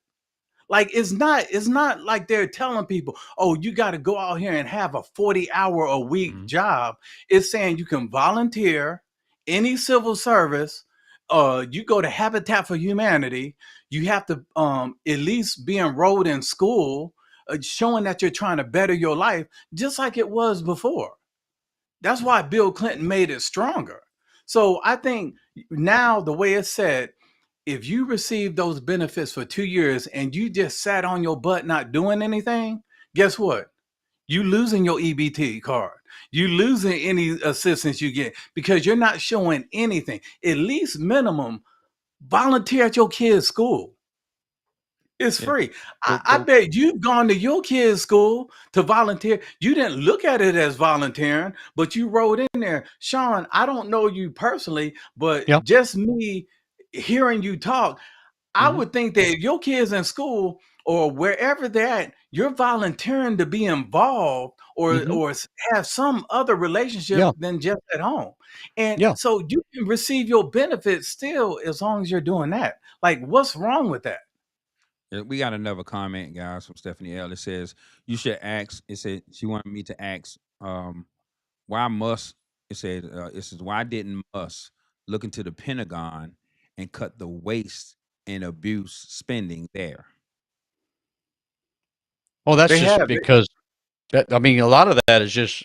[SPEAKER 4] Like it's not like they're telling people, oh, you got to go out here and have a 40-hour a week job. It's saying you can volunteer any civil service. You go to Habitat for Humanity. You have to at least be enrolled in school, showing that you're trying to better your life, just like it was before. That's why Bill Clinton made it stronger. So I think now the way it's said, if you receive those benefits for 2 years and you just sat on your butt not doing anything, guess what? You losing your EBT card. You losing any assistance you get because you're not showing anything. At least minimum, volunteer at your kid's school. It's free. I bet you've gone to your kid's school to volunteer. You didn't look at it as volunteering, but you wrote in there, Shann, I don't know you personally, but just me hearing you talk, I would think that your kids in school or wherever they're at, you're volunteering to be involved or have some other relationship than just at home. And so you can receive your benefits still as long as you're doing that. Like, what's wrong with that?
[SPEAKER 2] We got another comment, guys, from Stephanie L. It says, you should ask, it said, she wanted me to ask, why must, it says, why didn't Musk look into the Pentagon and cut the waste and abuse spending there?
[SPEAKER 3] Well, that's just because I mean, a lot of that is just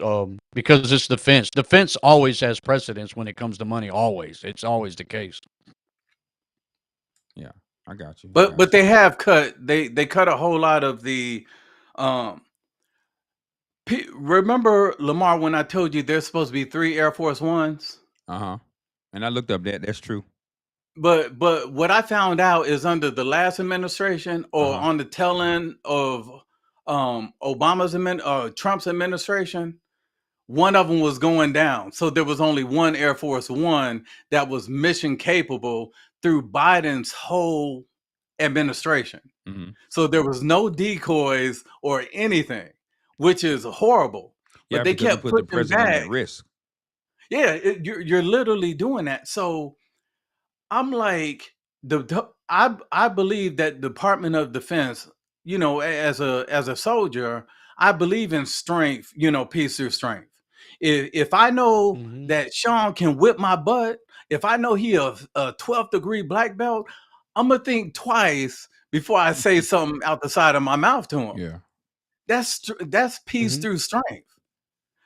[SPEAKER 3] because it's defense. Defense always has precedence when it comes to money. Always, it's always the case.
[SPEAKER 2] Yeah, I got you.
[SPEAKER 4] But they have cut. They cut a whole lot of the. Remember, Lamar, when I told you there's supposed to be 3 Air Force Ones?
[SPEAKER 2] And I looked up that. That's true.
[SPEAKER 4] But what I found out is under the last administration or on the tail end of Trump's administration, one of them was going down. So there was only one Air Force One that was mission capable through Biden's whole administration. So there was no decoys or anything, which is horrible. But they kept
[SPEAKER 2] put the president at risk.
[SPEAKER 4] Yeah, you're literally doing that. So I'm like, I believe that Department of Defense, you know, as a soldier, I believe in strength, you know, peace through strength. If I know that Shann can whip my butt, if I know he a 12th degree black belt, I'm gonna think twice before I say something out the side of my mouth to him.
[SPEAKER 2] Yeah,
[SPEAKER 4] that's peace through strength.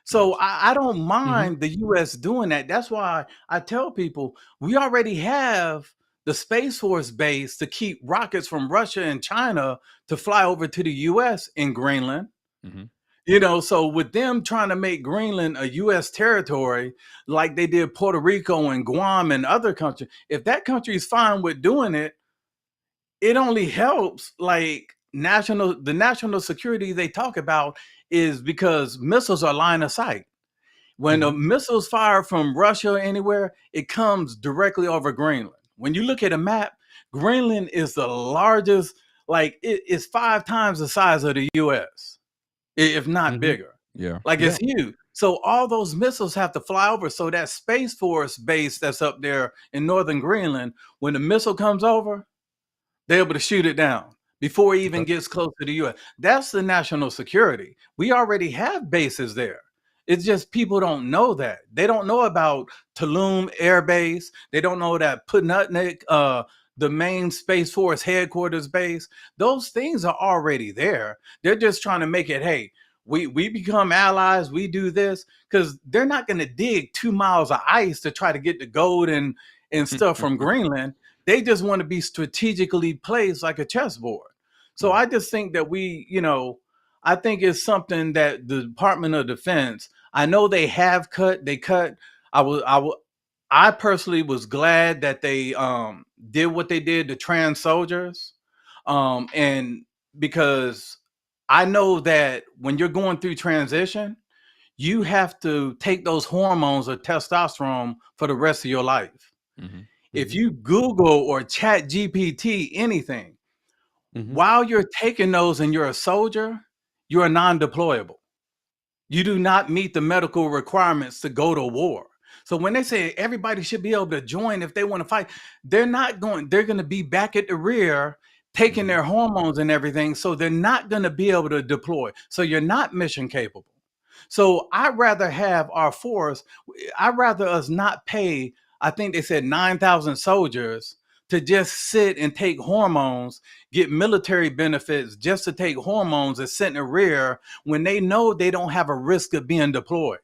[SPEAKER 4] So I don't mind the U.S. doing that. That's why I tell people we already have the Space Force base to keep rockets from Russia and China to fly over to the U.S. in Greenland. You know, so with them trying to make Greenland a U.S. territory like they did Puerto Rico and Guam and other countries, if that country is fine with doing it, it only helps like the national security they talk about is because missiles are line of sight. When a missile's fired from Russia or anywhere, it comes directly over Greenland. When you look at a map, Greenland is the largest, like it's 5 times the size of the US, if not bigger.
[SPEAKER 2] Yeah.
[SPEAKER 4] Like it's huge. So all those missiles have to fly over. So that Space Force base that's up there in northern Greenland, when the missile comes over, they're able to shoot it down before it even gets close to the U.S. That's the national security. We already have bases there. It's just people don't know that. They don't know about Tulum Air Base. They don't know that Putnutnik, the main Space Force headquarters base. Those things are already there. They're just trying to make it, hey, we become allies. We do this because they're not going to dig 2 miles of ice to try to get the gold and stuff from Greenland. They just want to be strategically placed like a chessboard. So I just think that I think it's something that the Department of Defense, I know they have cut. I personally was glad that they did what they did to trans soldiers. And because I know that when you're going through transition, you have to take those hormones or testosterone for the rest of your life. If you Google or chat GPT anything, while you're taking those and you're a soldier, you are non-deployable. You do not meet the medical requirements to go to war. So when they say everybody should be able to join if they want to fight, they're not going, they're going to be back at the rear taking their hormones and everything. So they're not going to be able to deploy. So you're not mission capable. So I'd rather have our force, I'd rather us not pay, I think they said 9,000 soldiers to just sit and take hormones, get military benefits just to take hormones and sit in the rear when they know they don't have a risk of being deployed.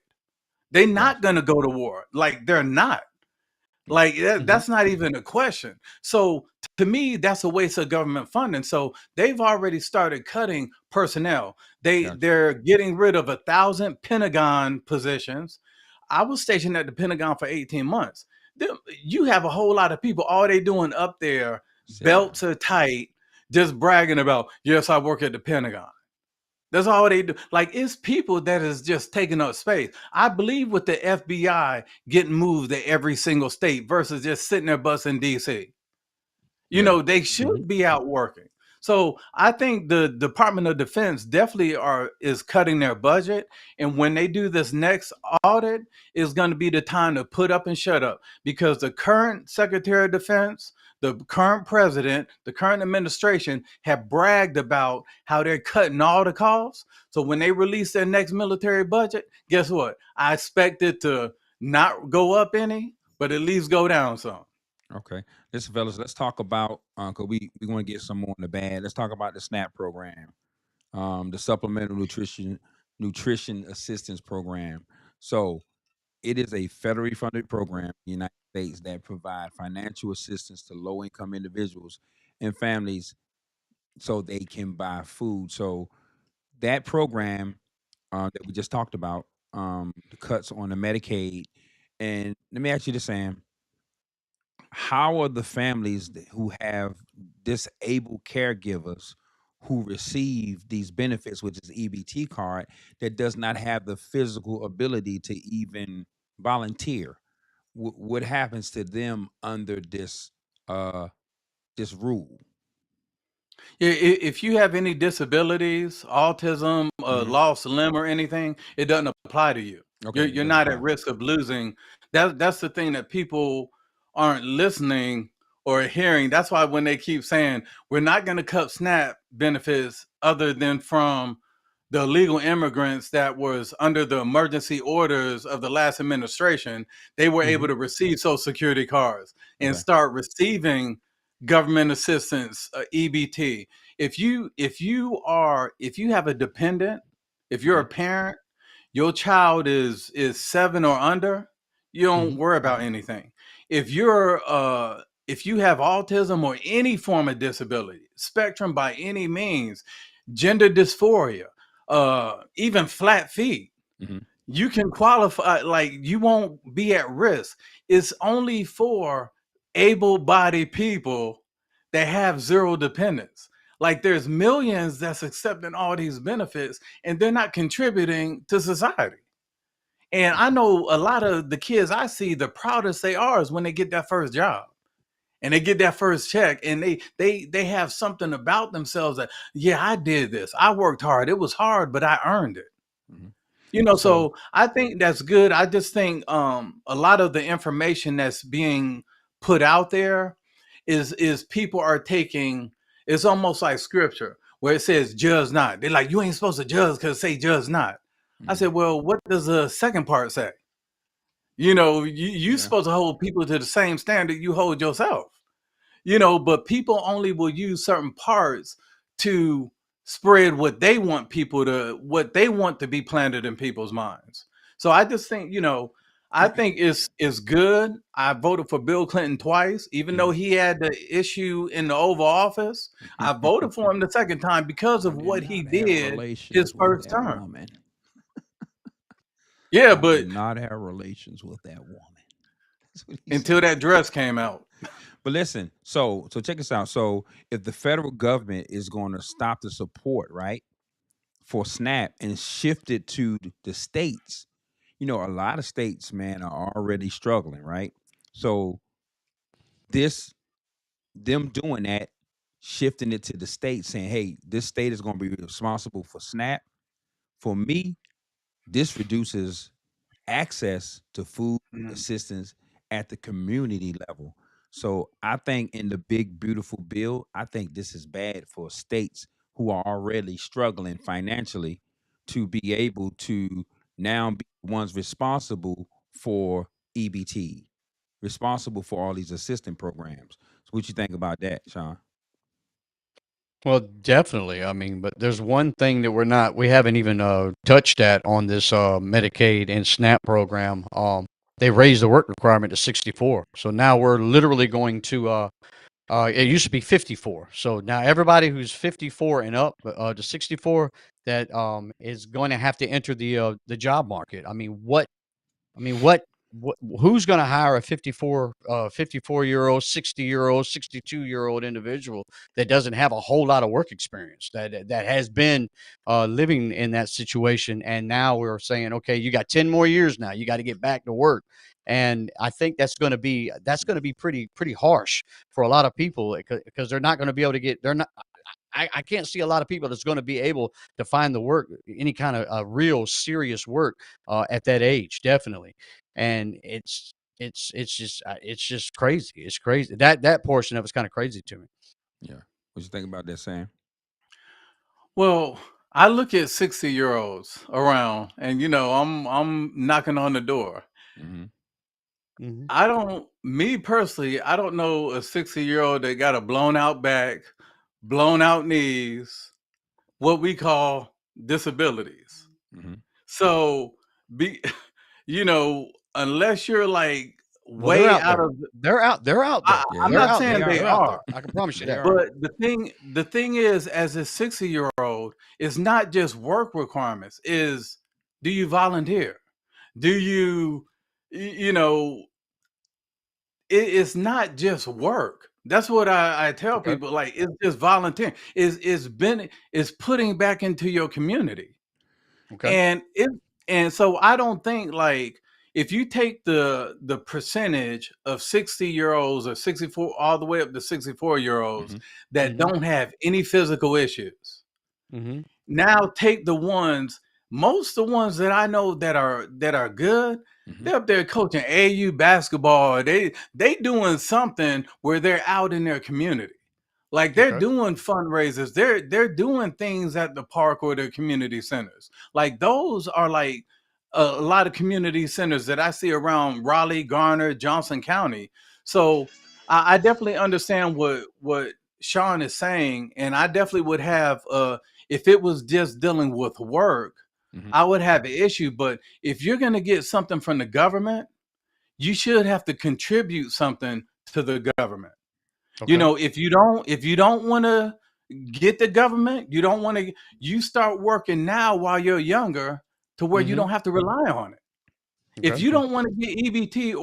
[SPEAKER 4] They're not going to go to war. Like, they're not. Like, that's not even a question. So to me, that's a waste of government funding. So they've already started cutting personnel. They're getting rid of 1,000 Pentagon positions. I was stationed at the Pentagon for 18 months. You have a whole lot of people, all they doing up there, belts are tight, just bragging about, yes, I work at the Pentagon. That's all they do. Like, it's people that is just taking up space. I believe with the FBI getting moved to every single state versus just sitting there busting DC. You know, they should be out working. So I think the Department of Defense definitely is cutting their budget. And when they do this next audit, is going to be the time to put up and shut up, because the current Secretary of Defense, the current president, the current administration have bragged about how they're cutting all the costs. So when they release their next military budget, guess what? I expect it to not go up any, but at least go down some.
[SPEAKER 2] Okay, listen, fellas, let's talk about because we want to get some more in the bag. Let's talk about the SNAP program, the Supplemental Nutrition Assistance Program. So it is a federally funded program in the United States that provide financial assistance to low-income individuals and families so they can buy food. So that program that we just talked about, the cuts on the Medicaid, and let me ask you this, Sam. How are the families who have disabled caregivers who receive these benefits, which is EBT card, that does not have the physical ability to even volunteer? What happens to them under this this rule?
[SPEAKER 4] If you have any disabilities, autism, lost limb or anything, it doesn't apply to you.
[SPEAKER 2] Okay,
[SPEAKER 4] You're not at risk of losing. That's the thing that people aren't listening or hearing. That's why when they keep saying we're not going to cut SNAP benefits other than from the illegal immigrants that was under the emergency orders of the last administration, they were able to receive Social Security cards and start receiving government assistance, EBT. If you have a dependent, if you're a parent, your child is 7 or under, you don't worry about anything. If you have autism or any form of disability, spectrum by any means, gender dysphoria, even flat feet, you can qualify, like, you won't be at risk. It's only for able-bodied people that have zero dependence. Like, there's millions that's accepting all these benefits and they're not contributing to society. And I know a lot of the kids I see, the proudest they are is when they get that first job and they get that first check, and they have something about themselves that, yeah, I did this. I worked hard. It was hard, but I earned it. You know, so I think that's good. I just think a lot of the information that's being put out there is people are taking, it's almost like scripture where it says judge not. They're like, you ain't supposed to judge because it say judge not. I said, well, what does the second part say? You know, you're supposed to hold people to the same standard you hold yourself. You know, but people only will use certain parts to spread what they want to be planted in people's minds. So I just think, you know, I think it's good. I voted for Bill Clinton twice, even though he had the issue in the Oval Office. I voted for him the second time because of what he did his first term. Yeah, but
[SPEAKER 2] not have relations with that woman
[SPEAKER 4] until that dress came out.
[SPEAKER 2] But listen, so check this out. So if the federal government is going to stop the support, right, for SNAP and shift it to the states, a lot of states, man, are already struggling, right? So this them doing that, shifting it to the state, saying, "Hey, this state is going to be responsible for SNAP." For me, this reduces access to food
[SPEAKER 4] Mm.
[SPEAKER 2] assistance at the community level. So I think in the big beautiful bill, I think this is bad for states who are already struggling financially to be able to now be the ones responsible for EBT, responsible for all these assistance programs. So what you think about that, Sean?
[SPEAKER 3] Well, definitely. I mean, but there's one thing that we haven't even touched at on this Medicaid and SNAP program. They raised the work requirement to 64. So now we're literally going to, it used to be 54. So now everybody who's 54 and up to 64 that is going to have to enter the job market. I mean, who's going to hire a 54-year-old, 60-year-old, 62-year-old individual that doesn't have a whole lot of work experience, that has been living in that situation, and now we're saying, okay, you got 10 more years now, you got to get back to work. And I think that's going to be pretty harsh for a lot of people, because they're not going to be able to get they're not I can't see a lot of people that's going to be able to find the work, any kind of real serious work at that age, definitely. And it's just crazy. It's crazy. That portion of it's kind of crazy to me.
[SPEAKER 2] Yeah. What you think about that, Sam?
[SPEAKER 4] Well, I look at 60-year-olds around, and I'm knocking on the door.
[SPEAKER 2] Mm-hmm.
[SPEAKER 4] Me personally, I don't know a 60-year-old that got a blown out back, blown out knees, what we call disabilities.
[SPEAKER 2] Mm-hmm.
[SPEAKER 4] So be unless you're like
[SPEAKER 3] Well, they're
[SPEAKER 4] way
[SPEAKER 3] out
[SPEAKER 4] out
[SPEAKER 3] there.
[SPEAKER 4] of
[SPEAKER 3] They're out there.
[SPEAKER 2] Yeah,
[SPEAKER 4] I'm
[SPEAKER 2] yeah,
[SPEAKER 3] They're
[SPEAKER 4] not
[SPEAKER 3] out
[SPEAKER 4] saying
[SPEAKER 3] there.
[SPEAKER 2] they
[SPEAKER 4] they
[SPEAKER 3] They're
[SPEAKER 2] are.
[SPEAKER 3] out
[SPEAKER 4] are,
[SPEAKER 3] there. I can promise you
[SPEAKER 2] They
[SPEAKER 3] that.
[SPEAKER 2] are.
[SPEAKER 4] but the thing is, as a 60-year-old, it's not just work requirements. Is Do you volunteer? Do you you know it's not just work. That's what I tell
[SPEAKER 3] Okay.
[SPEAKER 4] people. Like, it's just volunteering. It's putting back into your community.
[SPEAKER 3] Okay.
[SPEAKER 4] And so I don't think, like, if you take the percentage of 60-year-olds or 64 all the way up to 64-year-olds
[SPEAKER 2] Mm-hmm.
[SPEAKER 4] that
[SPEAKER 3] Mm-hmm.
[SPEAKER 4] don't have any physical issues,
[SPEAKER 3] Mm-hmm.
[SPEAKER 4] now take most of the ones that I know that are good,
[SPEAKER 2] Mm-hmm.
[SPEAKER 4] they're up there coaching AU basketball. They doing something where they're out in their community. Like, they're
[SPEAKER 3] Okay.
[SPEAKER 4] doing fundraisers. They're doing things at the park or their community centers. Like, those are like a lot of community centers that I see around Raleigh, Garner, Johnson County. So I definitely understand what Sean is saying, and I definitely would have if it was just dealing with work,
[SPEAKER 2] Mm-hmm.
[SPEAKER 4] I would have an issue. But if you're going to get something from the government, you should have to contribute something to the government.
[SPEAKER 3] Okay.
[SPEAKER 4] If you don't want to get the government, you start working now while you're younger, to where you
[SPEAKER 3] Mm-hmm.
[SPEAKER 4] don't have to rely on it. If
[SPEAKER 3] Okay.
[SPEAKER 4] you don't want to get EBT,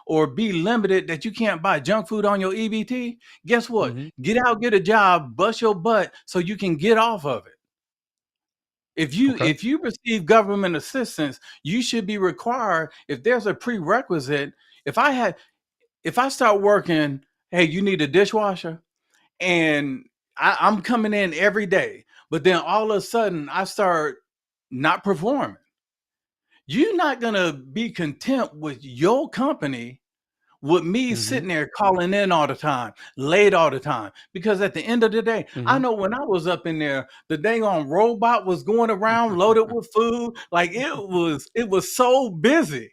[SPEAKER 4] or be limited that you can't buy junk food on your EBT, guess what?
[SPEAKER 3] Mm-hmm.
[SPEAKER 4] Get out, get a job, bust your butt so you can get off of it. If you
[SPEAKER 3] Okay.
[SPEAKER 4] if you receive government assistance, you should be required, if there's a prerequisite. If I start working, hey, you need a dishwasher, and I'm coming in every day, but then all of a sudden I start not performing. You're not gonna be content with your company with me
[SPEAKER 3] Mm-hmm.
[SPEAKER 4] sitting there calling in all the time, late all the time. Because at the end of the day, I
[SPEAKER 3] Mm-hmm.
[SPEAKER 4] know when I was up in there, the dang on robot was going around loaded with food. Like, it was so busy.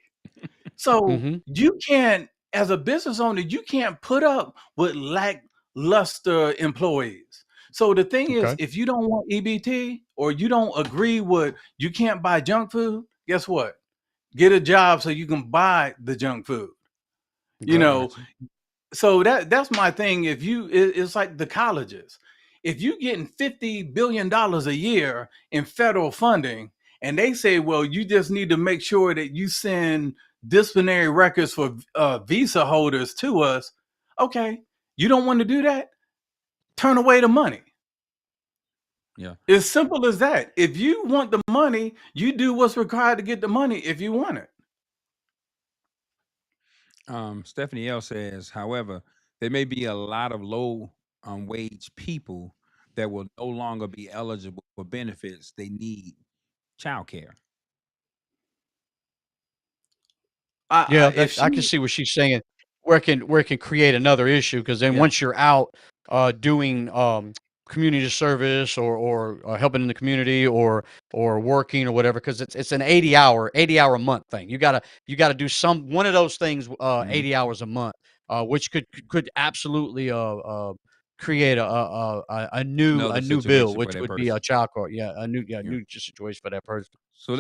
[SPEAKER 4] So
[SPEAKER 3] Mm-hmm.
[SPEAKER 4] you can't, as a business owner, you can't put up with lackluster employees. So the thing is,
[SPEAKER 3] Okay.
[SPEAKER 4] if you don't want EBT, or you don't agree with, you can't buy junk food, guess what? Get a job so you can buy the junk food. You
[SPEAKER 3] Okay.
[SPEAKER 4] know,
[SPEAKER 2] Gotcha.
[SPEAKER 4] so that's my thing. It's like the colleges. If you getting $50 billion a year in federal funding, and they say, well, you just need to make sure that you send disciplinary records for visa holders to us. Okay, you don't want to do that? Turn away the money.
[SPEAKER 2] Yeah.
[SPEAKER 4] It's simple as that. If you want the money, you do what's required to get the money if you want it.
[SPEAKER 2] Stephanie L says, however, there may be a lot of low wage people that will no longer be eligible for benefits. They need child care.
[SPEAKER 3] Yeah,
[SPEAKER 4] If
[SPEAKER 3] I can
[SPEAKER 4] she,
[SPEAKER 3] see what she's saying. Where it can create another issue because then
[SPEAKER 2] Yeah.
[SPEAKER 3] once you're out doing community service or helping in the community or working or whatever, because it's an 80 hour a month thing. You gotta do one of those things 80 hours a month, which could absolutely create a
[SPEAKER 2] Another
[SPEAKER 3] new bill,
[SPEAKER 2] situation for
[SPEAKER 3] which
[SPEAKER 2] that
[SPEAKER 3] would be a
[SPEAKER 2] person.
[SPEAKER 3] child court. Yeah,
[SPEAKER 2] Yeah.
[SPEAKER 3] new situation for that person.
[SPEAKER 2] So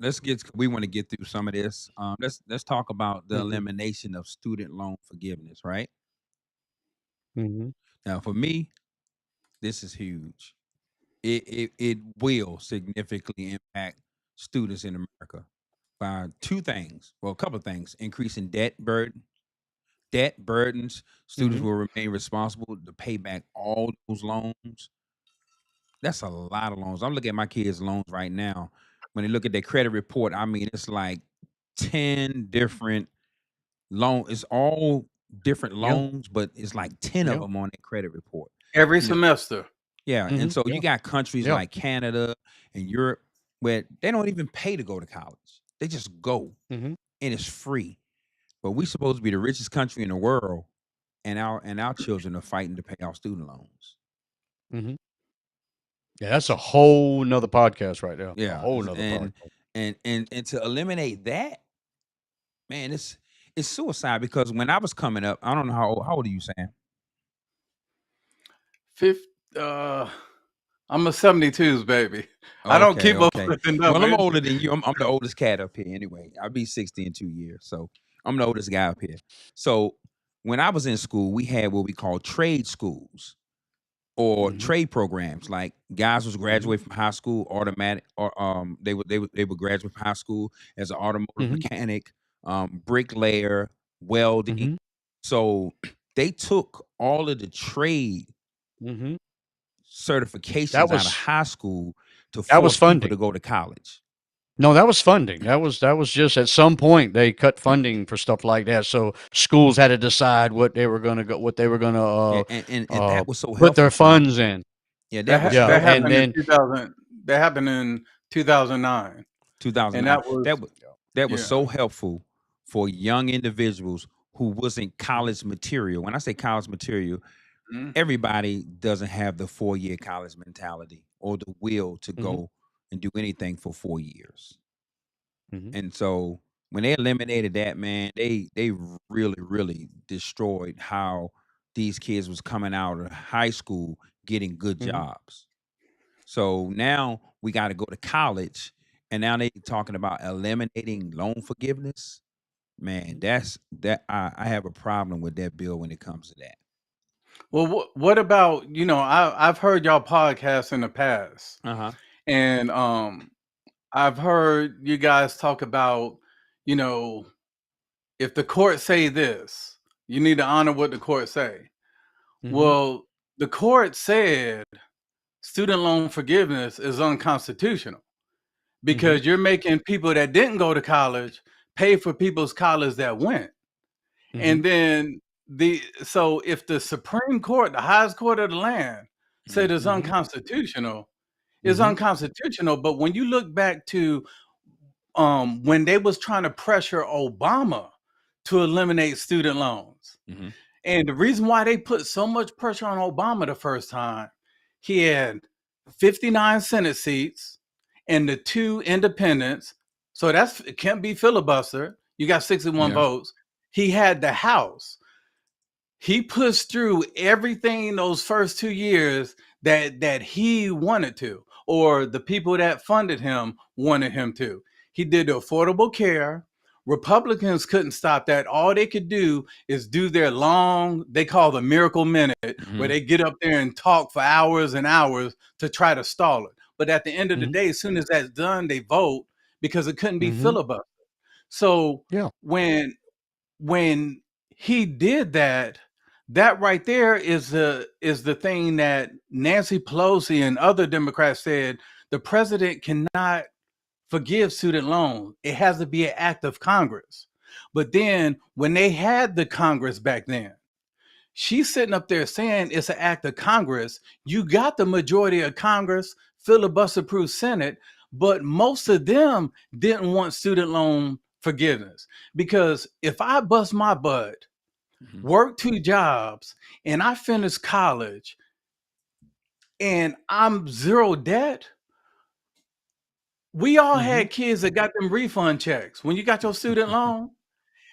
[SPEAKER 2] let's get. We want to get through some of this. Let's talk about the
[SPEAKER 3] Hmm.
[SPEAKER 2] elimination of student loan forgiveness. Right
[SPEAKER 3] Hmm.
[SPEAKER 2] now, for me, this is huge. It will significantly impact students in America by two things. Well, a couple of things: increasing debt burdens. Students
[SPEAKER 3] Hmm.
[SPEAKER 2] will remain responsible to pay back all those loans. That's a lot of loans. I'm looking at my kids' loans right now. When they look at their credit report, I mean, it's like 10 different loans. It's all different
[SPEAKER 3] Yeah,
[SPEAKER 2] loans, but it's like 10 of
[SPEAKER 3] yeah.
[SPEAKER 2] them on their credit report.
[SPEAKER 4] every
[SPEAKER 2] You know,
[SPEAKER 4] semester.
[SPEAKER 2] yeah. And so you
[SPEAKER 3] Yeah,
[SPEAKER 2] got countries
[SPEAKER 3] yeah.
[SPEAKER 2] like Canada and Europe where they don't even pay to go to college. They just go
[SPEAKER 3] Mhm,
[SPEAKER 2] and it's free. But we supposed to be the richest country in the world, and our children are fighting to pay off student loans.
[SPEAKER 3] mhm. Yeah, that's a whole 'nother podcast right there. A
[SPEAKER 2] Yeah,
[SPEAKER 3] whole 'nother
[SPEAKER 2] and
[SPEAKER 3] podcast.
[SPEAKER 2] and to eliminate that, man, it's suicide because when I was coming up, I don't know how old are you, Sam?
[SPEAKER 4] Fifth, I'm a 72's baby. I don't
[SPEAKER 2] Okay,
[SPEAKER 4] keep up
[SPEAKER 2] okay.
[SPEAKER 4] with the
[SPEAKER 2] Well, I'm
[SPEAKER 4] numbers.
[SPEAKER 2] older than you. I'm the oldest cat up here anyway. I'll be 60 in 2 years, so I'm the oldest guy up here. So when I was in school, we had what we call trade schools or
[SPEAKER 3] Mhm,
[SPEAKER 2] trade programs. Like guys was
[SPEAKER 3] mhm,
[SPEAKER 2] graduate from high school automatic, or they would graduate from high school as an automotive
[SPEAKER 3] mhm,
[SPEAKER 2] mechanic, bricklayer, welding.
[SPEAKER 3] mhm,
[SPEAKER 2] So they took all of the trade
[SPEAKER 3] mhm. That
[SPEAKER 2] certifications out of
[SPEAKER 3] was
[SPEAKER 2] high school to
[SPEAKER 3] that was
[SPEAKER 2] force people
[SPEAKER 3] funding.
[SPEAKER 2] to go to college.
[SPEAKER 3] No, that was funding. That was just at some point they cut funding for stuff like that. So schools had to decide what they were gonna
[SPEAKER 2] Yeah, and
[SPEAKER 3] uh
[SPEAKER 2] that was so
[SPEAKER 3] put their
[SPEAKER 2] helpful, Sean.
[SPEAKER 3] funds in.
[SPEAKER 2] Yeah,
[SPEAKER 4] That
[SPEAKER 2] that was
[SPEAKER 3] Yeah,
[SPEAKER 2] so
[SPEAKER 4] that
[SPEAKER 3] and
[SPEAKER 4] happened
[SPEAKER 2] helpful.
[SPEAKER 4] in
[SPEAKER 3] then
[SPEAKER 4] 2000. That happened in 2009, and
[SPEAKER 2] 2009.
[SPEAKER 4] that was
[SPEAKER 2] That was
[SPEAKER 4] yeah.
[SPEAKER 2] so helpful for young individuals who wasn't
[SPEAKER 3] Mhm,
[SPEAKER 2] college material. When I say college material,
[SPEAKER 4] Mhm.
[SPEAKER 2] everybody doesn't have the 4 year college mentality or the will to
[SPEAKER 3] mhm,
[SPEAKER 2] go and do anything for 4 years.
[SPEAKER 3] mhm,
[SPEAKER 2] And so when they eliminated that, man, they really destroyed how these kids was coming out of high school getting good
[SPEAKER 3] mhm,
[SPEAKER 2] jobs. So now we got to go to college, and now they talking about eliminating loan forgiveness. Man,
[SPEAKER 3] mhm,
[SPEAKER 2] that I have a problem with that bill when it comes to that.
[SPEAKER 4] Well, what about I've heard y'all podcasts in the past,
[SPEAKER 2] Uh-huh.
[SPEAKER 4] and I've heard you guys talk about you know if the court say this, you need to honor what the court say.
[SPEAKER 3] mhm,
[SPEAKER 4] Well, the court said student loan forgiveness is unconstitutional
[SPEAKER 3] mhm,
[SPEAKER 4] because you're making people that didn't go to college pay for people's college that went.
[SPEAKER 3] mhm,
[SPEAKER 4] And then so if the Supreme Court, the highest court of the land, said it's
[SPEAKER 3] mhm,
[SPEAKER 4] unconstitutional, it's
[SPEAKER 3] mhm,
[SPEAKER 4] unconstitutional. But when you look back to when they was trying to pressure Obama to eliminate student loans,
[SPEAKER 2] Mm-hmm.
[SPEAKER 4] and the reason why they put so much pressure on Obama the first time, he had 59 Senate seats and the two independents. So it can't be filibuster. You got 61
[SPEAKER 2] Yeah.
[SPEAKER 4] votes. He had the House. He pushed through everything those first 2 years that he wanted to, or the people that funded him wanted him to. He did the affordable care. Republicans couldn't stop that. All they could do is do their long, they call the miracle minute, where
[SPEAKER 2] Mm-hmm.
[SPEAKER 4] they get up there and talk for hours and hours to try to stall it. But at the end of the
[SPEAKER 3] mhm,
[SPEAKER 4] day, as soon as that's done, they vote because it couldn't be
[SPEAKER 3] mhm.
[SPEAKER 4] filibuster. So
[SPEAKER 3] Yeah.
[SPEAKER 4] when when he did that, that right there is the thing that Nancy Pelosi and other Democrats said. The president cannot forgive student loans. It has to be an act of Congress. But then when they had the Congress back then, she's sitting up there saying it's an act of Congress. You got the majority of Congress, filibuster-proof Senate, but most of them didn't want student loan forgiveness. Because if I bust my butt, work 2 jobs, and I finish college, and I'm zero debt, we all had kids that got them refund checks. When you got your student loan,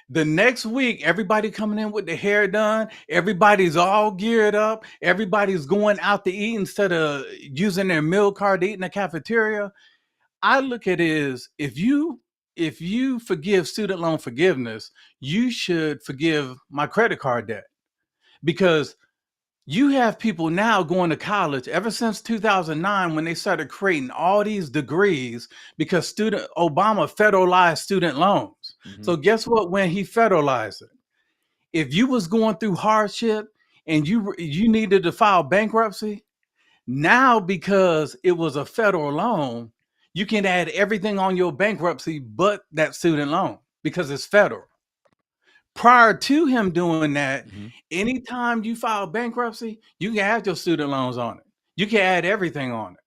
[SPEAKER 4] the next week, everybody coming in with their hair done, everybody's all geared up, everybody's going out to eat instead of using their meal card to eat in the cafeteria. I look at it as if you forgive student loan forgiveness, you should forgive my credit card debt. Because you have people now going to college ever since 2009 when they started creating all these degrees because Obama federalized student loans. So guess what? When he federalized it, if you was going through hardship and you needed to file bankruptcy, now because it was a federal loan, you can add everything on your bankruptcy but that student loan because it's federal. Prior to him doing that, anytime you file bankruptcy, you can add your student loans on it. You can add everything on it.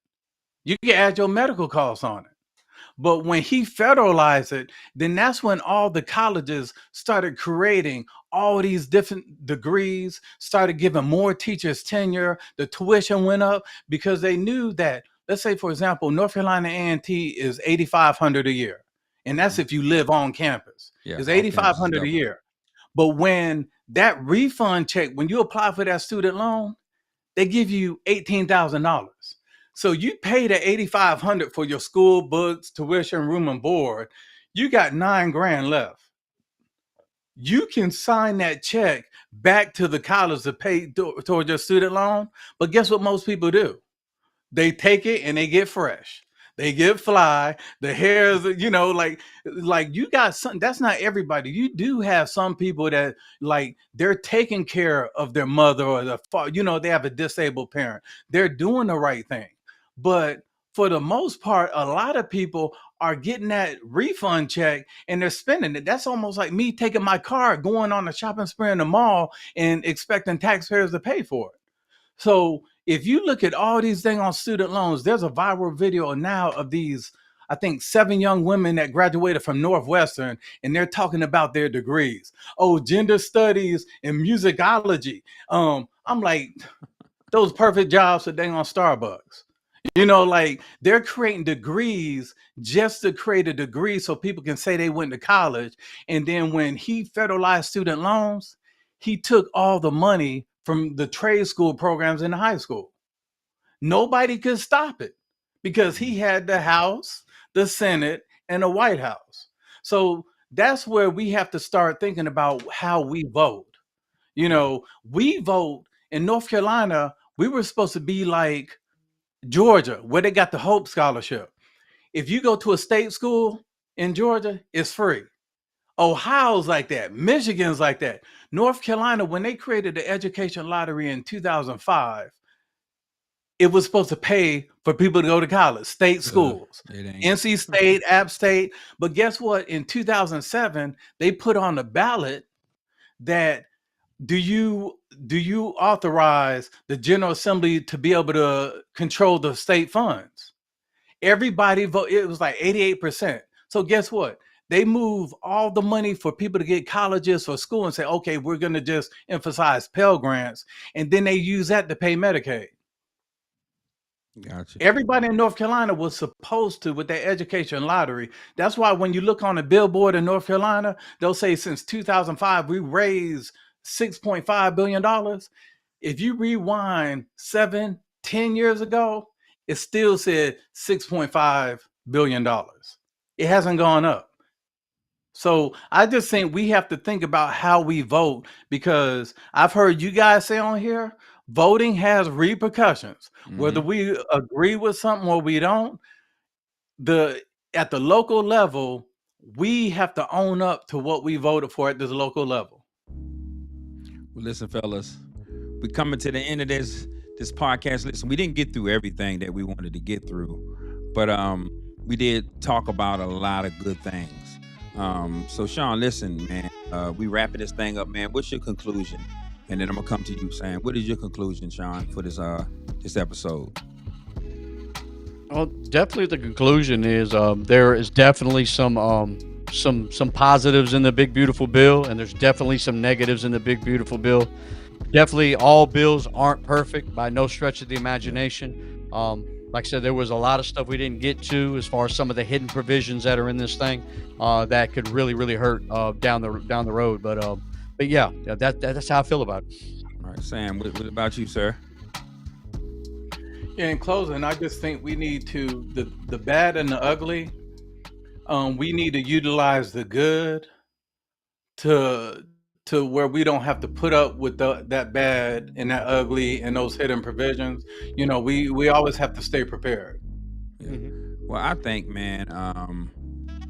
[SPEAKER 4] You can add your medical costs on it. But when he federalized it, then that's when all the colleges started creating all these different degrees, started giving more teachers tenure. The tuition went up because they knew that, let's say, for example, North Carolina A&T is $8,500 a year. And that's if you live on campus. It's $8,500 a year. But when that refund check, when you apply for that student loan, they give you $18,000. So you pay the $8,500 for your school, books, tuition, room and board. You got $9,000 left. You can sign that check back to the college to pay toward your student loan. But guess what most people do? They take it and they get fresh. They get fly. The hairs, like you got some. That's not everybody. You do have some people that like they're taking care of their mother or they have a disabled parent. They're doing the right thing. But for the most part, a lot of people are getting that refund check and they're spending it. That's almost like me taking my car, going on a shopping spree in the mall and expecting taxpayers to pay for it. So if you look at all these things on student loans, there's a viral video now of these, I think, 7 young women that graduated from Northwestern, and they're talking about their degrees. Oh, gender studies and musicology. I'm like, those perfect jobs that they on Starbucks. Like they're creating degrees just to create a degree so people can say they went to college. And then when he federalized student loans, he took all the money from the trade school programs in the high school. Nobody could stop it because he had the House, the Senate, and the White House. So that's where we have to start thinking about how we vote. We vote in North Carolina. We were supposed to be like Georgia, where they got the Hope Scholarship. If you go to a state school in Georgia, it's free. Ohio's like that. Michigan's like that. North Carolina, when they created the education lottery in 2005, it was supposed to pay for people to go to college, state schools, NC State, App State. But guess what? In 2007, they put on the ballot that do you authorize the General Assembly to be able to control the state funds? Everybody vote. It was like 88%. So guess what? They move all the money for people to get colleges for school and say, okay, we're going to just emphasize Pell Grants. And then they use that to pay Medicaid.
[SPEAKER 2] Gotcha.
[SPEAKER 4] Everybody in North Carolina was supposed to with their education lottery. That's why when you look on a billboard in North Carolina, they'll say since 2005, we raised $6.5 billion. If you rewind 7-10 years ago, it still said $6.5 billion. It hasn't gone up. So I just think we have to think about how we vote, because I've heard you guys say on here, voting has repercussions. Whether we agree with something or we don't, at the local level, we have to own up to what we voted for at this local level.
[SPEAKER 2] Well, listen, fellas, we coming to the end of this podcast. Listen, we didn't get through everything that we wanted to get through, but we did talk about a lot of good things. So Shann, listen, man, we wrapping this thing up, man. What's your conclusion? And then I'm gonna come to you, Sam. What is your conclusion, Shann, for this episode?
[SPEAKER 3] Well, definitely the conclusion is there is definitely some positives in the big beautiful bill, and there's definitely some negatives in the big beautiful bill. Definitely, all bills aren't perfect by no stretch of the imagination. Like I said, there was a lot of stuff we didn't get to as far as some of the hidden provisions that are in this thing that could really hurt down the road. But yeah, that's how I feel about it.
[SPEAKER 2] All right, Sam, what about you, sir?
[SPEAKER 4] Yeah, in closing, I just think we need to the bad and the ugly. We need to utilize the good to where we don't have to put up with that bad and that ugly and those hidden provisions. You know, we always have to stay prepared.
[SPEAKER 2] Yeah. Well, I think, man, and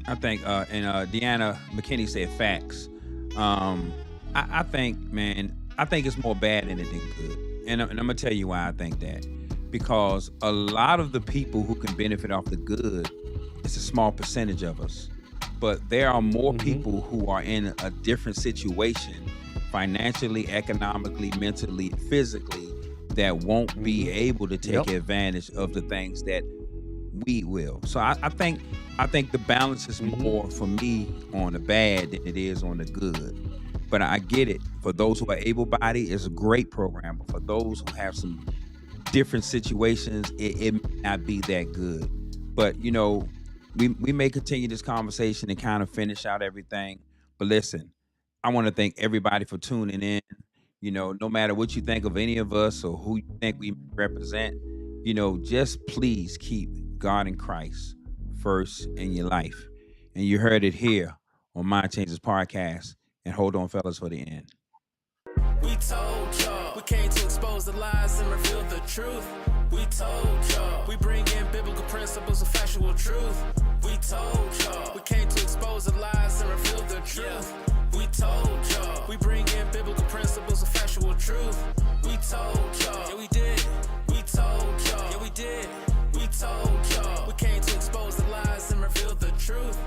[SPEAKER 2] Deanna McKinney said facts. I think, man, I think it's more bad than it did good. And I'm gonna tell you why I think that. Because a lot of the people who can benefit off the good, it's a small percentage of us. But there are more people who are in a different situation, financially, economically, mentally, physically, that won't be able to take advantage of the things that we will. So I think the balance is more for me on the bad than it is on the good. But I get it. For those who are able-bodied, it's a great program. But for those who have some different situations, it may not be that good. But, you know, we may continue this conversation and kind of finish out everything. But listen, I want to thank everybody for tuning in. You know, no matter what you think of any of us or who you think we represent, you know, just please keep God and Christ first in your life. And you heard it here on Mind Changers Podcast. And hold on, fellas, for the end.
[SPEAKER 1] We told y'all, we came to expose the lies and reveal the truth. We told y'all, we bring in biblical principles of factual truth. We told y'all, we came to expose the lies and reveal the truth. We told y'all, we bring in biblical principles of factual truth. We told y'all, yeah we did. We told y'all, yeah we did. We told y'all, we came to expose the lies and reveal the truth.